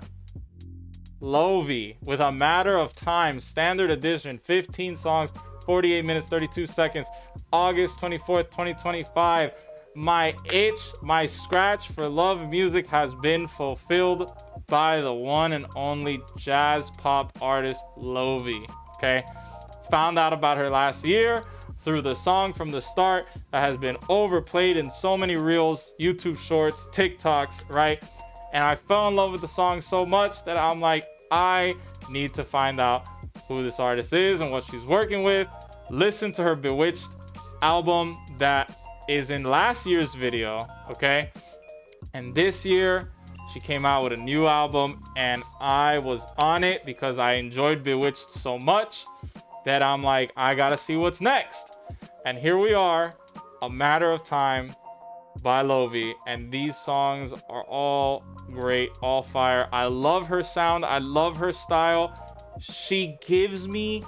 Lovie, with A Matter of Time standard edition, 15 songs, 48 minutes 32 seconds, August 24th 2025. My itch, my scratch for love music has been fulfilled by the one and only jazz pop artist Lovie. Okay, found out about her last year through the Song from the Start that has been overplayed in so many reels, YouTube shorts, TikToks, right? And I fell in love with the song so much that I'm like, I need to find out who this artist is and what she's working with. Listen to her Bewitched album that is in last year's video, okay? And this year she came out with a new album, and I was on it because I enjoyed Bewitched so much that I'm like, I gotta see what's next. And here we are, A Matter of Time by Lovie, and these songs are all great, all fire. I love her sound, I love her style. She gives me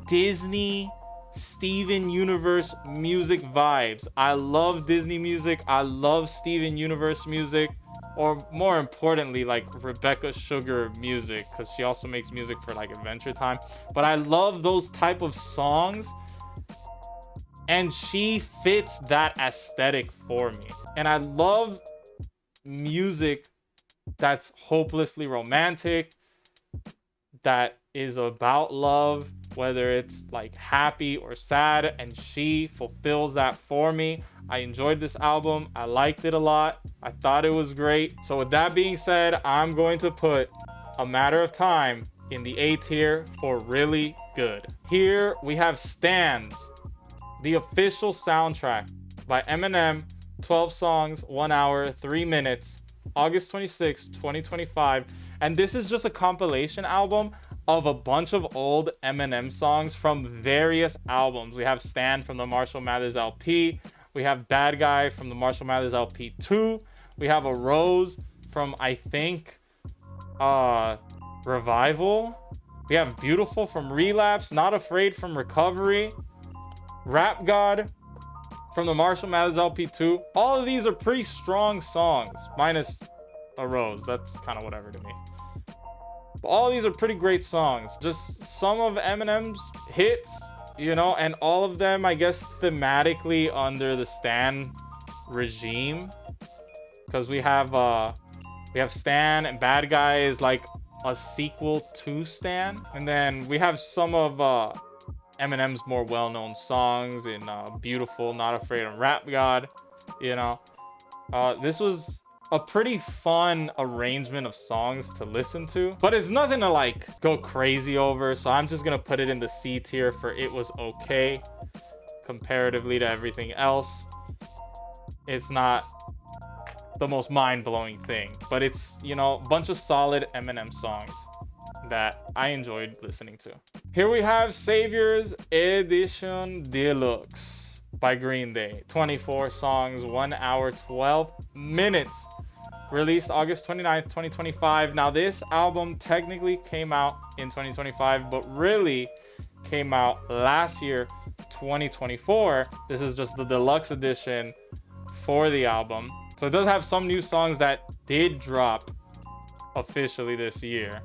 Disney Steven Universe music vibes. I love Disney music, I love Steven Universe music, or more importantly, like Rebecca Sugar music, because she also makes music for like Adventure Time. But I love those type of songs, and she fits that aesthetic for me. And I love music that's hopelessly romantic, that is about love, whether it's like happy or sad, and she fulfills that for me. I enjoyed this album. I liked it a lot. I thought it was great. So with that being said, I'm going to put A Matter of Time in the A tier for really good. Here we have Stands, the official soundtrack by Eminem, 12 songs, 1 hour, 3 minutes, August 26, 2025. And this is just a compilation album of a bunch of old Eminem songs from various albums. We have Stand from the Marshall Mathers LP. We have Bad Guy from the Marshall Mathers LP 2. We have A Rose from, I think, Revival. We have Beautiful from Relapse. Not Afraid from Recovery. Rap God from the Marshall Mathers LP 2. All of these are pretty strong songs, minus A Rose. That's kind of whatever to me. But all these are pretty great songs. Just some of Eminem's hits, you know, and all of them, I guess, thematically under the Stan regime. Because we have Stan, and Bad Guy is like a sequel to Stan. And then we have some of Eminem's more well-known songs in Beautiful, Not Afraid, and Rap God, you know. This was a pretty fun arrangement of songs to listen to, but it's nothing to like go crazy over, so I'm just gonna put it in the C tier for it was okay comparatively to everything else. It's not the most mind-blowing thing, but it's, you know, a bunch of solid Eminem songs that I enjoyed listening to. Here we have Saviors Edition Deluxe by Green Day, 24 songs, 1 hour 12 minutes, released August 29th 2025. Now this album technically came out in 2025, but really came out last year, 2024. This is just the deluxe edition for the album, so it does have some new songs that did drop officially this year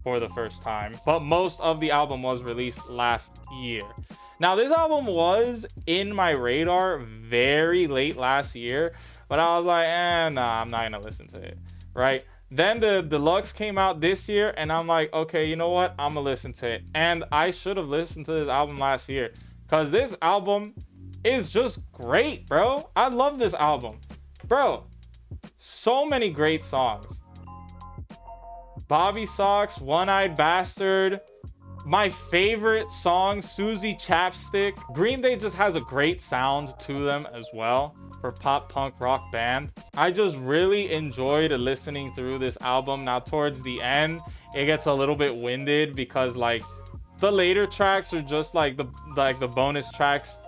for the first time, but most of the album was released last year. Now, this album was in my radar very late last year, but I was like, nah, I'm not gonna listen to it, right? Then the deluxe came out this year, and I'm like, okay, you know what? I'm gonna listen to it. And I should have listened to this album last year, because this album is just great, bro. I love this album. Bro, so many great songs. Bobby Socks, One-Eyed Bastard. My favorite song, Susie Chapstick. Green Day just has a great sound to them as well for pop punk rock band. I just really enjoyed listening through this album. Now towards the end, it gets a little bit winded because like the later tracks are just like the bonus tracks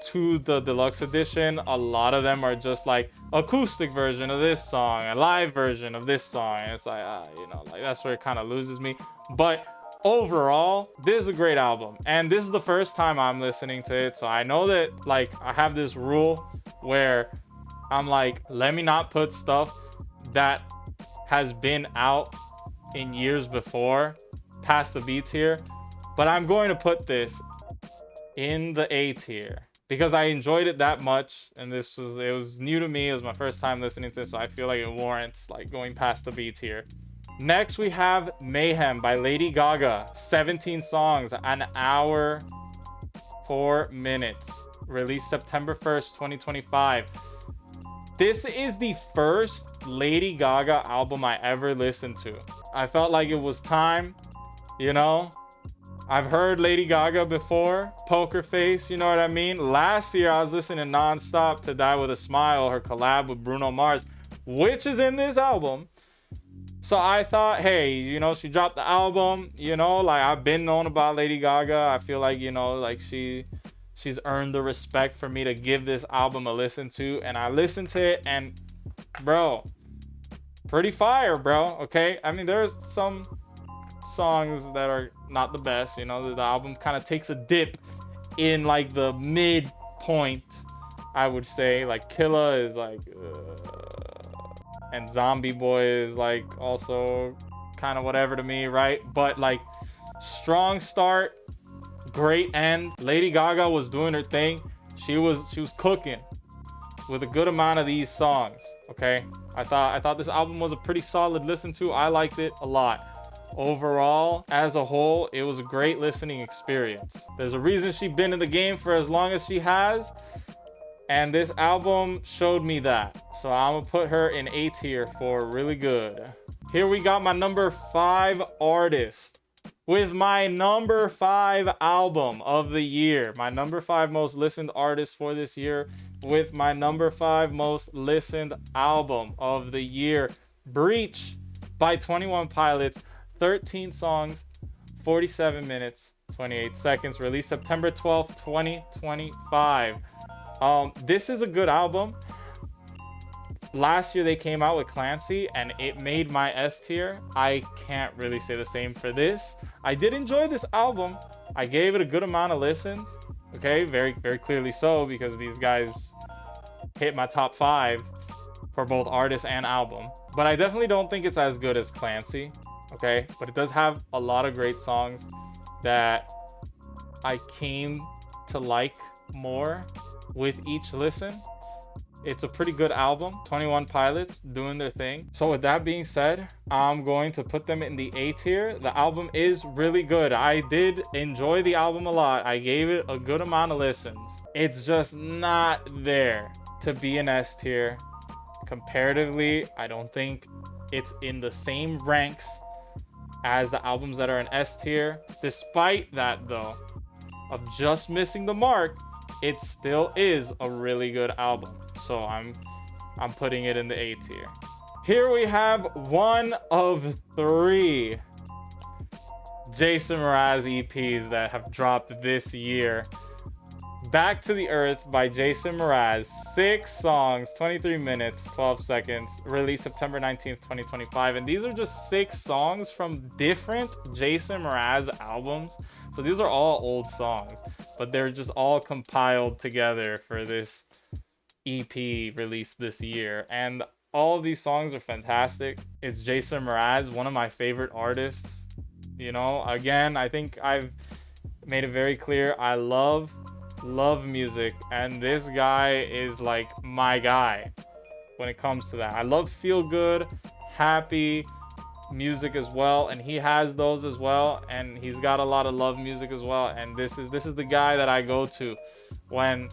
to the deluxe edition. A lot of them are just like acoustic version of this song, a live version of this song. And it's like, you know, like that's where it kind of loses me. But overall, this is a great album, and this is the first time I'm listening to it, so I know that like I have this rule where I'm like, let me not put stuff that has been out in years before past the B tier, but I'm going to put this in the A tier because I enjoyed it that much, and it was new to me. It was my first time listening to it, so I feel like it warrants like going past the B tier. Next, we have Mayhem by Lady Gaga. 17 songs, an hour, 4 minutes. Released September 1st, 2025. This is the first Lady Gaga album I ever listened to. I felt like it was time, you know? I've heard Lady Gaga before, Poker Face, you know what I mean? Last year, I was listening nonstop to Die With A Smile, her collab with Bruno Mars, which is in this album. So I thought, hey, you know, she dropped the album, you know, like I've been known about Lady Gaga. I feel like, you know, like she's earned the respect for me to give this album a listen to. And I listened to it and, bro, pretty fire, bro. Okay. I mean, there's some songs that are not the best, you know, the album kind of takes a dip in like the midpoint, I would say. Like Killa is like, and Zombie Boy is like also kind of whatever to me, right? But like strong start, great end. Lady Gaga was doing her thing. She was cooking with a good amount of these songs. Okay, I thought this album was a pretty solid listen to. I liked it a lot. Overall, as a whole, it was a great listening experience. There's a reason she's been in the game for as long as she has. And this album showed me that. So I'm gonna put her in A tier for really good. Here we got my number 5 artist with my number 5 album of the year. My number 5 most listened artist for this year with my number 5 most listened album of the year. Breach by 21 Pilots. 13 songs, 47 minutes, 28 seconds. Released September 12th, 2025. This is a good album. Last year they came out with Clancy and it made my S tier. I can't really say the same for this. I did enjoy this album. I gave it a good amount of listens. Okay, very, very clearly so, because these guys hit my top 5 for both artist and album. But I definitely don't think it's as good as Clancy. Okay, but it does have a lot of great songs that I came to like more with each listen. It's a pretty good album. 21 Pilots doing their thing. So with that being said, I'm going to put them in the A tier. The album is really good. I did enjoy the album a lot. I gave it a good amount of listens. It's just not there to be an S tier. Comparatively, I don't think it's in the same ranks as the albums that are in S tier. Despite that though, of just missing the mark, it still is a really good album. So I'm putting it in the A tier. Here we have one of 3 Jason Mraz EPs that have dropped this year. Back to the Earth by Jason Mraz. 6 songs, 23 minutes, 12 seconds. Released September 19th, 2025. And these are just 6 songs from different Jason Mraz albums. So these are all old songs, but they're just all compiled together for this EP released this year. And all of these songs are fantastic. It's Jason Mraz, one of my favorite artists. You know, again, I think I've made it very clear. I love music, and this guy is like my guy when it comes to that. I love feel good, happy music as well, and he has those as well, and he's got a lot of love music as well. And this is the guy that I go to when,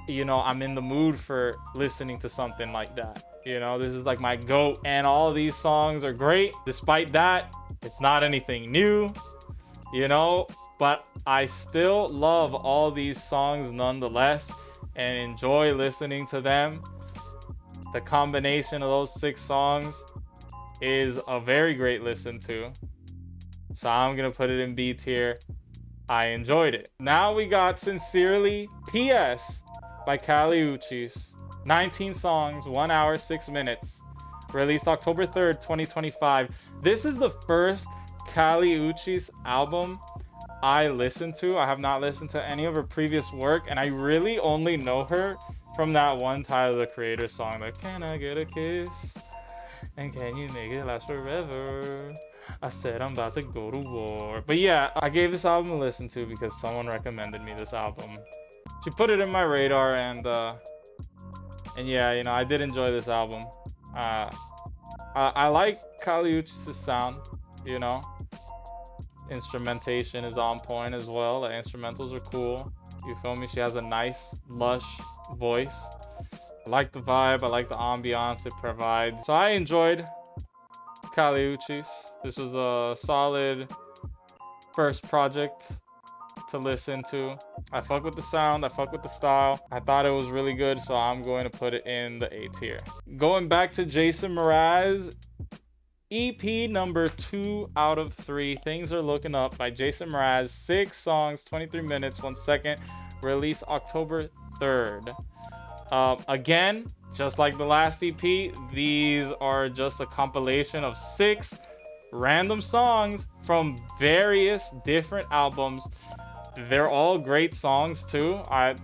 you know, I'm in the mood for listening to something like that. You know, this is like my goat, and all of these songs are great. Despite that, it's not anything new, you know, but I still love all these songs nonetheless and enjoy listening to them. The combination of those 6 songs is a very great listen to. So I'm gonna put it in B tier. I enjoyed it. Now we got Sincerely PS by Kali Uchis. 19 songs, 1 hour, 6 minutes. Released October 3rd, 2025. This is the first Kali Uchis album I listened to. I have not listened to any of her previous work, and I really only know her from that one Tyler the Creator song, like, can I get a kiss? And can you make it last forever? I said I'm about to go to war. But yeah, I gave this album a listen to because someone recommended me this album. She put it in my radar, and yeah, you know, I did enjoy this album. I like Kali Uchis' sound, you know. Instrumentation is on point as well. The instrumentals are cool. You feel me? She has a nice, lush voice. I like the vibe. I like the ambiance it provides. So I enjoyed Kali Uchis. This was a solid first project to listen to. I fuck with the sound. I fuck with the style. I thought it was really good, so I'm going to put it in the A tier. Going back to Jason Mraz, EP number 2 out of 3. Things Are Looking Up by Jason Mraz. 6 songs, 23 minutes, 1 second. Released October 3rd. Again, just like the last EP, these are just a compilation of 6 random songs from various different albums. They're all great songs too. I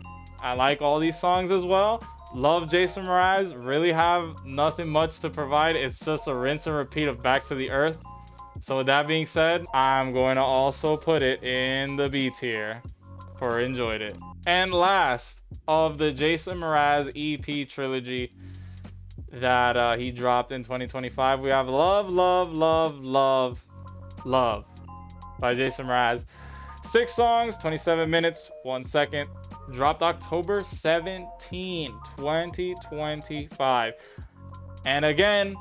like all these songs as well. Love Jason Mraz. Really have nothing much to provide. It's just a rinse and repeat of Back to the Earth. So with that being said, I'm going to also put it in the B tier for enjoyed it. And last of the Jason Mraz EP trilogy that he dropped in 2025, we have Love, Love, Love, Love, Love by Jason Mraz. 6 songs, 27 minutes, 1 second. Dropped October 17, 2025. And again,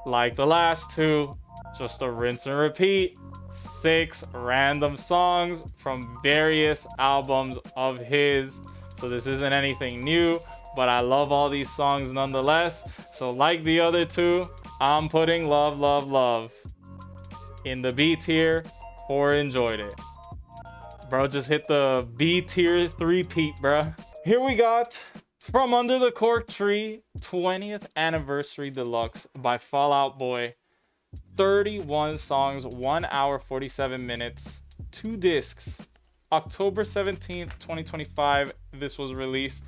like the last 2, just a rinse and repeat. 6 random songs from various albums of his. So this isn't anything new, but I love all these songs nonetheless. So like the other 2, I'm putting Love, Love, Love in the B tier for enjoyed it. Bro, just hit the B tier 3-peat, bro. Here we got From Under the Cork Tree 20th Anniversary Deluxe by Fall Out Boy. 31 songs, 1 hour, 47 minutes, 2 discs. October 17th, 2025, this was released.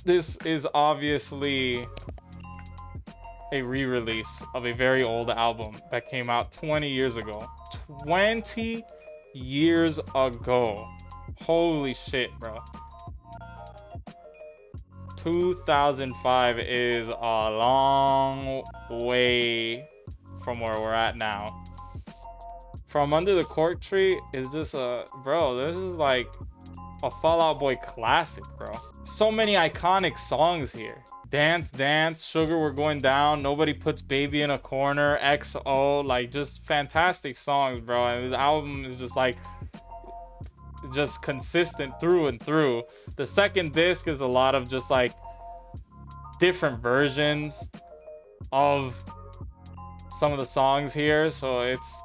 This is obviously a re-release of a very old album that came out 20 years ago. 20 years ago. Holy shit, bro. 2005 is a long way from where we're at now. From Under the Cork Tree is just bro, this is like a Fall Out Boy classic, bro. So many iconic songs here. Dance, Dance, Sugar, We're Going Down, Nobody Puts Baby in a Corner, XO, like just fantastic songs, bro. And this album is just like, just consistent through and through. The second disc is a lot of just like different versions of some of the songs here. So it's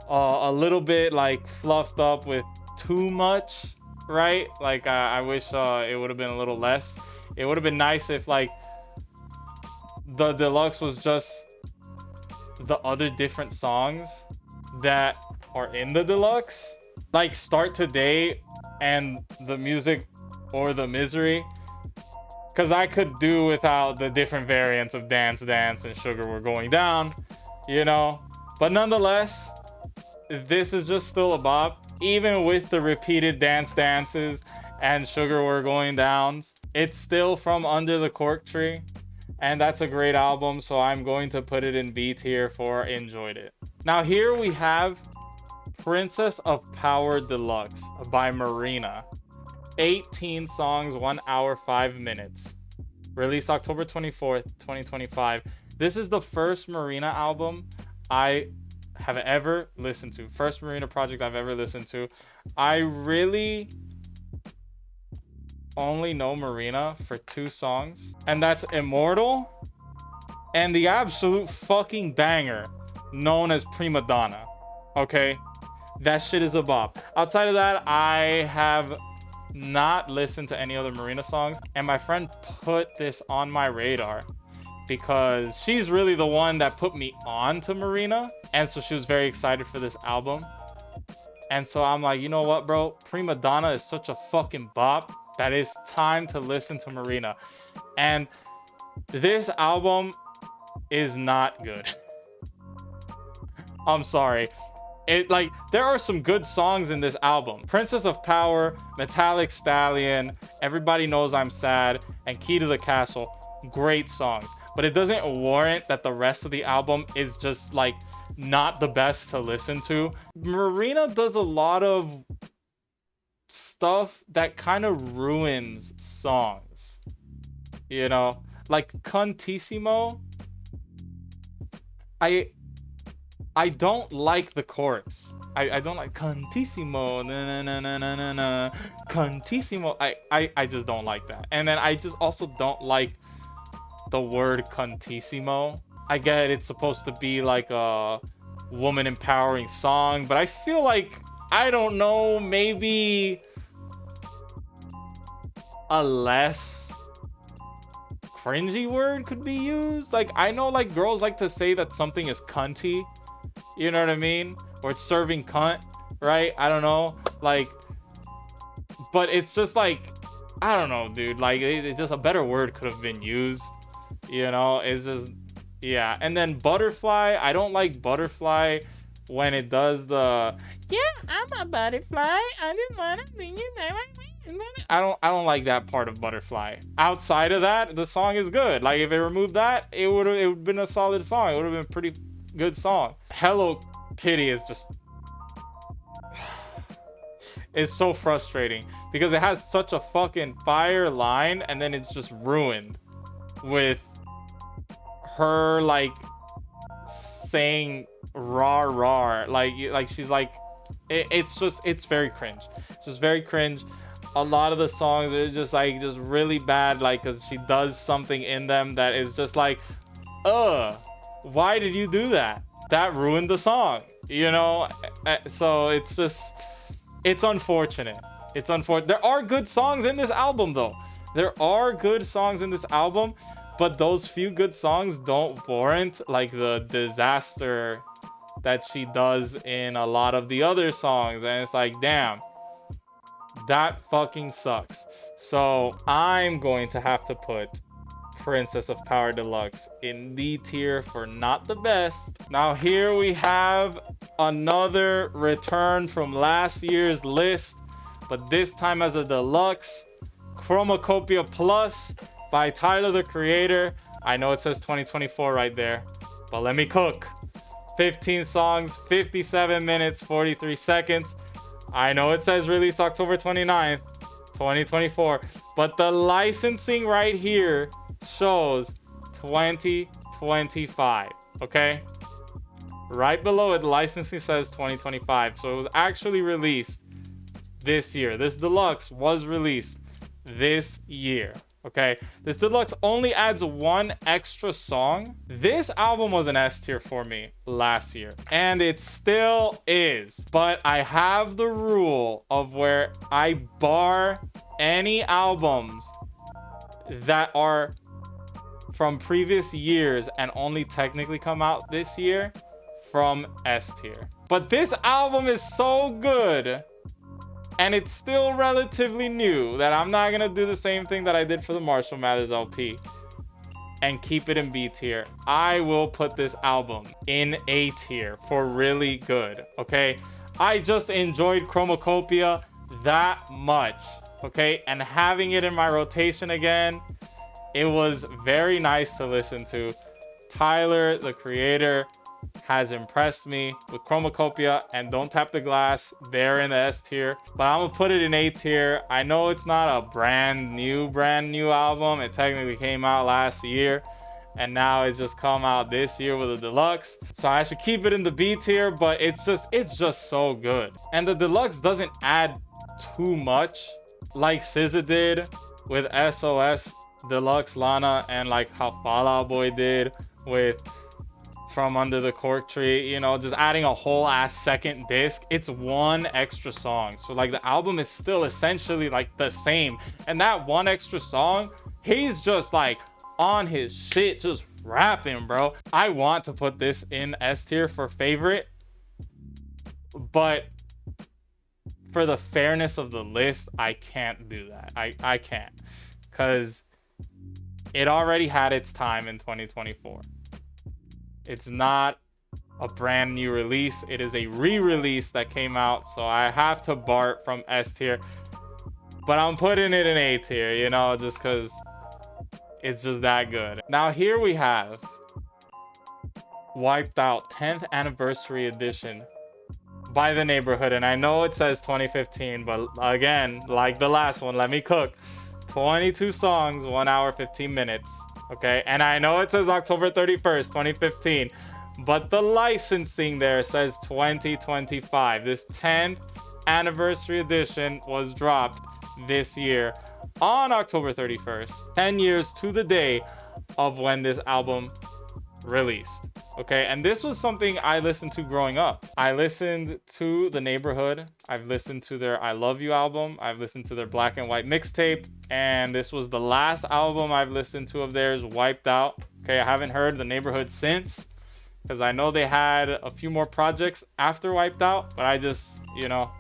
a little bit like fluffed up with too much, right? Like I wish it would have been a little less. It would have been nice if like the deluxe was just the other different songs that are in the deluxe, like Start Today and The Music or The Misery, because I could do without the different variants of Dance Dance and Sugar We're Going Down, you know. But nonetheless, this is just still a bop. even with the repeated dances and sugar we're going down, it's still from Under the Cork Tree, and that's a great album, so I'm going to put it in B tier for enjoyed it. Now here we have Princess of Power Deluxe by Marina. 18 songs, 1 hour 5 minutes. Released October 24th, 2025. This is the first Marina album I have ever listened to. First Marina project I've ever listened to. I really only know Marina for 2 songs, and that's Immortal and the absolute fucking banger known as Prima Donna. Okay, that shit is a bop. Outside of that, I have not listened to any other Marina songs, and my friend put this on my radar because she's really the one that put me on to Marina, and so she was very excited for this album. And so I'm like, you know what, bro? Prima Donna is such a fucking bop that it's time to listen to Marina. And this album is not good. I'm sorry. There are some good songs in this album. Princess of Power, Metallic Stallion, Everybody Knows I'm Sad, and Key to the Castle. Great songs. But it doesn't warrant that the rest of the album is just like not the best to listen to. Marina does a lot of stuff that kind of ruins songs. You know? Like Contissimo. I don't like the chorus. I don't like Contissimo, na na na na na na, Contissimo. I just don't like that. And then I just also don't like the word Contissimo. I get it's supposed to be like a woman empowering song, but I feel like, I don't know, maybe a less cringy word could be used. Like, I know like girls like to say that something is cunty. You know what I mean? Or it's serving cunt, right? I don't know. Like, but it's just like, I don't know, dude. Like, it just a better word could have been used. You know, it's just, yeah. And then Butterfly, I don't like Butterfly when it does the, yeah, I'm a butterfly. I just wanna be you. I don't like that part of Butterfly. Outside of that, the song is good. Like, if it removed that, it would have been a solid song. It would have been a pretty good song. Hello Kitty is just, it's so frustrating because it has such a fucking fire line, and then it's just ruined with her like saying rah rah, like she's like, it's very cringe. It's just very cringe. A lot of the songs are just like just really bad, like, because she does something in them that is just like, why did you do that? That ruined the song, you know? So it's just, it's unfortunate. It's unfortunate. There are good songs in this album, though. There are good songs in this album, but those few good songs don't warrant like the disaster that she does in a lot of the other songs. And it's like, damn, that fucking sucks. So I'm going to have to put Princess of Power Deluxe in D tier for not the best. Now here we have another return from last year's list, but this time as a deluxe. Chromacopia Plus by Tyler the Creator. I know it says 2024 right there, but let me cook. 15 songs, 57 minutes, 43 seconds. I know it says released October 29th, 2024, but the licensing right here shows 2025, okay? Right below it, the licensing says 2025, so it was actually released this year. This deluxe was released this year, okay? This deluxe only adds one extra song. This album was an S tier for me last year, and it still is, but I have the rule of where I bar any albums that are from previous years and only technically come out this year from S tier. But this album is so good, and it's still relatively new, that I'm not gonna do the same thing that I did for the Marshall Mathers LP and keep it in B tier. I will put this album in A tier for really good, okay? I just enjoyed Chromacopia that much, okay? And having it in my rotation again, it was very nice to listen to. Tyler, the creator, has impressed me with Chromacopia and Don't Tap the Glass. They're in the S tier, but I'm gonna put it in A tier. I know it's not a brand new album. It technically came out last year, and now it's just come out this year with a deluxe. So I should keep it in the B tier, but it's just so good. And the deluxe doesn't add too much like SZA did with SOS Deluxe LANA, and like how Fall Out Boy did with From Under the Cork Tree, you know, just adding a whole ass second disc. It's one extra song, so like the album is still essentially like the same, and that one extra song, he's just like on his shit, just rapping, bro. I want to put this in S tier for favorite, but for the fairness of the list, I can't do that. I can't, because it already had its time in 2024. It's not a brand new release. It is a re-release that came out, so I have to bar from S tier, but I'm putting it in A tier, you know, just because it's just that good. Now here we have Wiped Out 10th Anniversary Edition by The Neighborhood, and I know it says 2015, but again, like the last one, let me cook. 22 songs, 1 hour 15 minutes. Okay, and I know it says October 31st, 2015, but the licensing there says 2025. This 10th anniversary edition was dropped this year on October 31st, 10 years to the day of when this album released. Okay, and this was something I listened to growing up. I listened to The Neighborhood. I've listened to their I Love You album. I've listened to their Black and White mixtape, and this was the last album I've listened to of theirs, Wiped Out. Okay, I haven't heard The Neighborhood since, because I know they had a few more projects after Wiped Out, but I just, you know,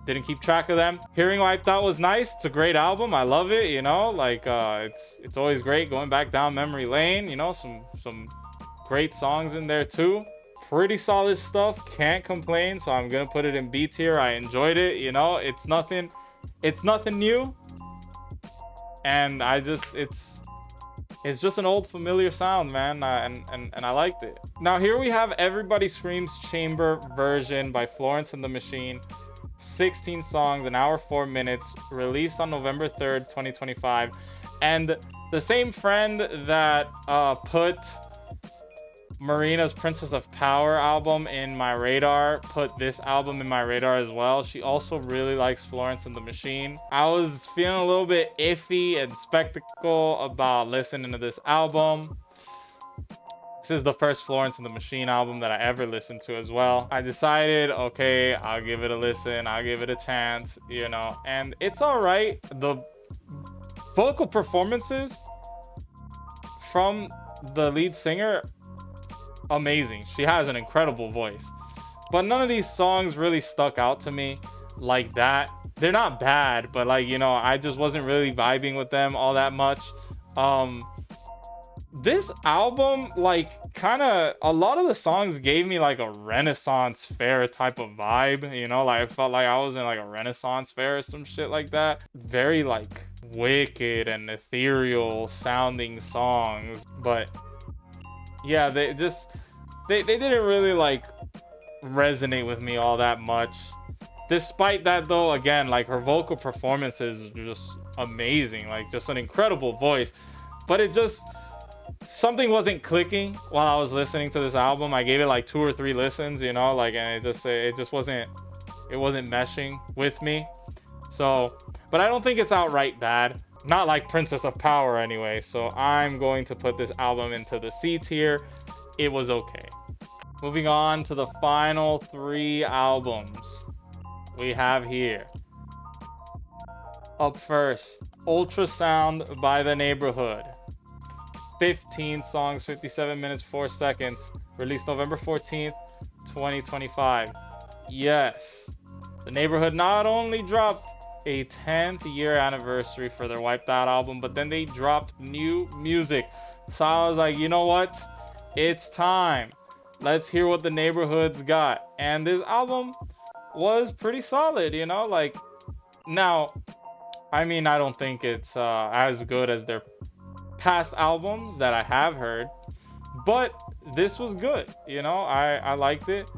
didn't keep track of them. Hearing Wiped Out was nice. It's a great album. I love it, you know, like it's always great going back down memory lane, you know, some great songs in there too. Pretty solid stuff, can't complain. So I'm gonna put it in B tier. I enjoyed it, you know, it's nothing new, and it's just an old familiar sound, man, and I liked it. Now here we have Everybody Screams Chamber version by Florence and the Machine. 16 songs, 1 hour 4 minutes, released on November 3rd, 2025. And the same friend that put Marina's Princess of Power album in my radar put this album in my radar as well. She also really likes Florence and the Machine. I was feeling a little bit iffy and skeptical about listening to this album. This is the first Florence and the Machine album that I ever listened to as well. I decided, okay, I'll give it a listen. I'll give it a chance, you know, and it's all right. The vocal performances from the lead singer, amazing. She has an incredible voice, but none of these songs really stuck out to me like that. They're not bad, but like, you know, I just wasn't really vibing with them all that much. This album, like, kind of a lot of the songs gave me like a Renaissance fair type of vibe, you know, like I felt like I was in like a Renaissance fair or some shit like that. Very like wicked and ethereal sounding songs, but yeah, they didn't really like resonate with me all that much. Despite that though, again, like her vocal performances are just amazing, like just an incredible voice, but it just, something wasn't clicking while I was listening to this album. I gave it like 2 or 3 listens, you know, like, and it wasn't meshing with me. So, but I don't think it's outright bad. Not like Princess of Power anyway. So I'm going to put this album into the C tier. It was okay. Moving on to the final 3 albums we have here. Up first, Ultrasound by The Neighborhood. 15 songs, 57 minutes, 4 seconds. Released November 14th, 2025. Yes, The Neighborhood not only dropped a 10th year anniversary for their Wiped Out album, but then they dropped new music. So I was like, you know what? It's time. let's hear what the neighborhood's got. And this album was pretty solid, you know, like, now, I mean, I don't think it's as good as their past albums that I have heard, but this was good, you know. I liked it.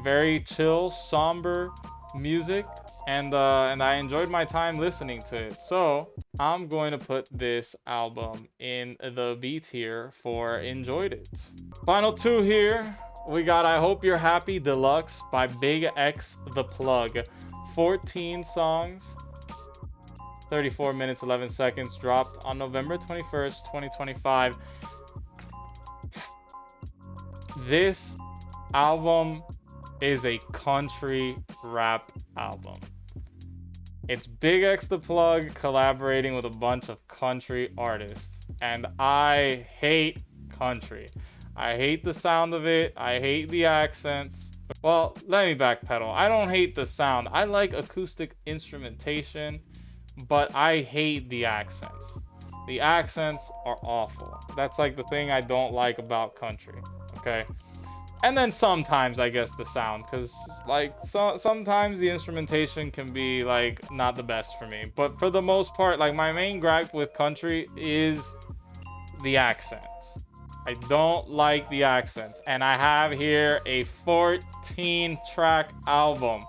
Very chill, somber music, and I enjoyed my time listening to it. So I'm going to put this album in the B tier for enjoyed it. Final two here, we got I Hope You're Happy Deluxe by BigXthaPlug. 14 songs, 34 minutes 11 seconds, dropped on November 21st 2025. This album is a country rap album. It's BigXthaPlug collaborating with a bunch of country artists, and I hate country. I hate the sound of it. I hate the accents. Well, let me backpedal. I don't hate the sound. I like acoustic instrumentation, but I hate the accents. The accents are awful. That's like the thing I don't like about country, okay? And then sometimes I guess the sound, because like sometimes the instrumentation can be like not the best for me. But for the most part, like my main gripe with country is the accents. I don't like the accents. And I have here a 14-track album.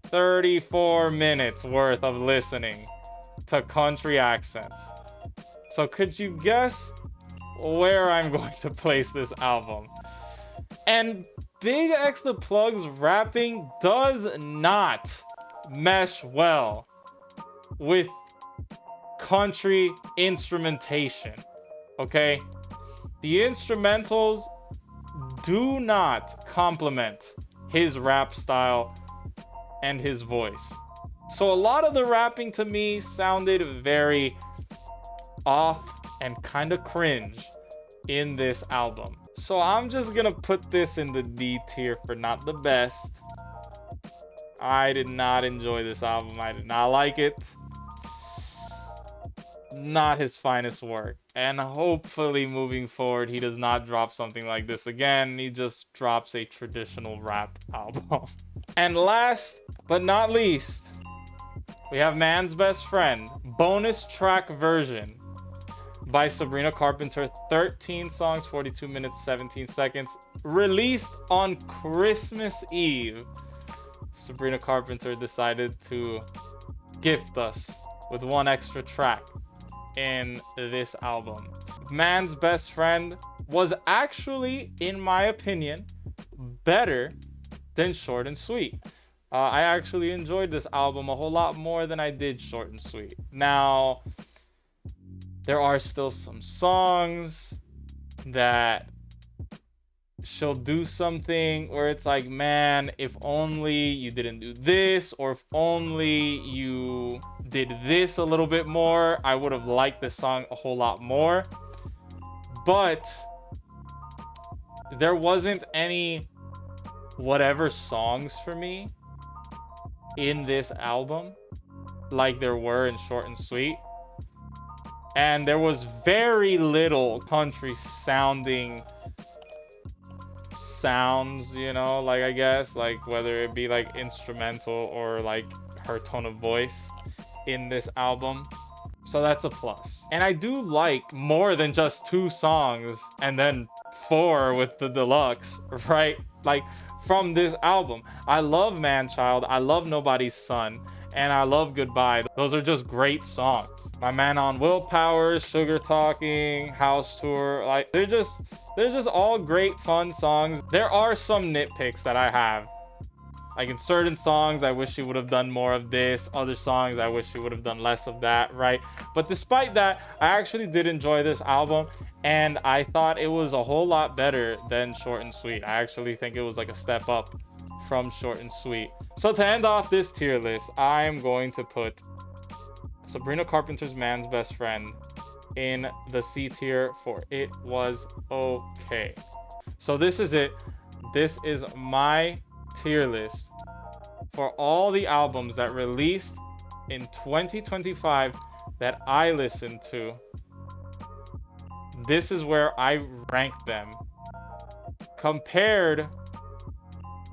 34 minutes worth of listening to country accents. So could you guess where I'm going to place this album? And BigXthaPlug's rapping does not mesh well with country instrumentation, okay? The instrumentals do not complement his rap style and his voice. So a lot of the rapping to me sounded very off and kind of cringe in this album. So I'm just gonna put this in the D tier for not the best. I did not enjoy this album. I did not like it. Not his finest work. And hopefully moving forward, he does not drop something like this again. He just drops a traditional rap album. And last but not least, we have Man's Best Friend, bonus track version by Sabrina Carpenter. 13 songs, 42 minutes, 17 seconds. Released on Christmas Eve. Sabrina Carpenter decided to gift us with one extra track in this album. Man's Best Friend was actually, in my opinion, better than Short and Sweet. I actually enjoyed this album a whole lot more than I did Short and Sweet. Now, there are still some songs that she'll do something where it's like, man, if only you didn't do this, or if only you did this a little bit more, I would have liked this song a whole lot more. But there wasn't any whatever songs for me in this album like there were in Short and Sweet. And there was very little country sounding sounds, you know, like I guess, like whether it be like instrumental or like her tone of voice in this album. So that's a plus. And I do like more than just 2 songs and then 4 with the deluxe, right? Like from this album. I love Manchild, I love Nobody's Son, and I love Goodbye. Those are just great songs. My Man on Willpower, Sugar Talking, House Tour, like they're just all great fun songs. There are some nitpicks that I have. Like in certain songs, I wish she would have done more of this. Other songs, I wish she would have done less of that, right? But despite that, I actually did enjoy this album, and I thought it was a whole lot better than Short and Sweet. I actually think it was like a step up from Short and Sweet. So to end off this tier list, I'm going to put Sabrina Carpenter's Man's Best Friend in the C tier for It Was Okay. So this is it. This is my tier list for all the albums that released in 2025 that I listened to. This is where I rank them compared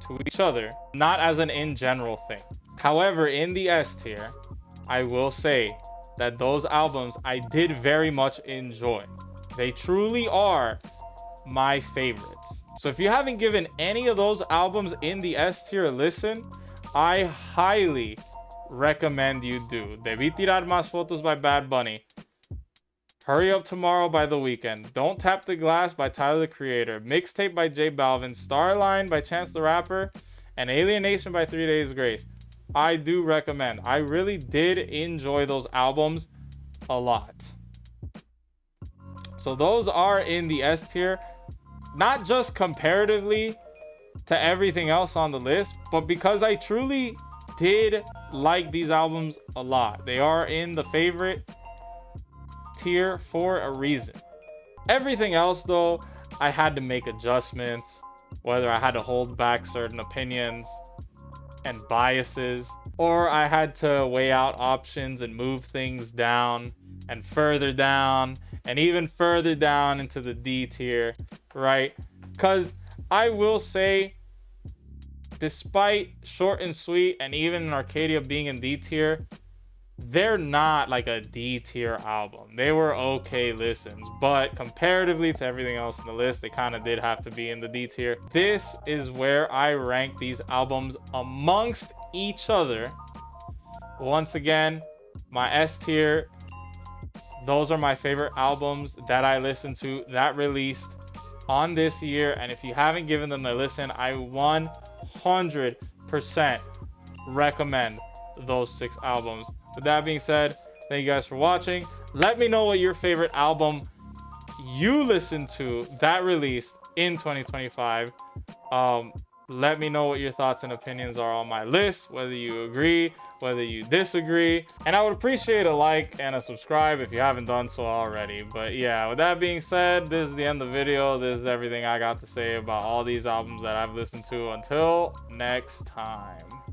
to each other, not as an in general thing. However, in the S tier, I will say that those albums I did very much enjoy. They truly are my favorites. So if you haven't given any of those albums in the S tier a listen, I highly recommend you do. Debí Tirar Más Fotos by Bad Bunny, Hurry Up Tomorrow by The Weeknd, Don't Tap the Glass by Tyler the Creator, Mixteip by J Balvin, Starline by Chance the Rapper, and Alienation by 3 Days Grace. I do recommend. I really did enjoy those albums a lot. So those are in the S tier, not just comparatively to everything else on the list, but because I truly did like these albums a lot. They are in the favorite tier for a reason. Everything else though, I had to make adjustments, whether I had to hold back certain opinions and biases, or I had to weigh out options and move things down and further down and even further down into the D tier, right? Because I will say, despite Short and Sweet and even Arcadia being in D tier, they're not like a D tier album. They were okay listens, but comparatively to everything else in the list, they kind of did have to be in the D tier. This is where I rank these albums amongst each other. Once again, my S tier, those are my favorite albums that I listened to that released on this year. And if you haven't given them a listen, I 100% recommend those 6 albums. With that being said, thank you guys for watching. Let me know what your favorite album you listened to that released in 2025. Let me know what your thoughts and opinions are on my list, whether you agree, whether you disagree, and I would appreciate a like and a subscribe if you haven't done so already. But yeah, with that being said, this is the end of the video. This is everything I got to say about all these albums that I've listened to. Until next time.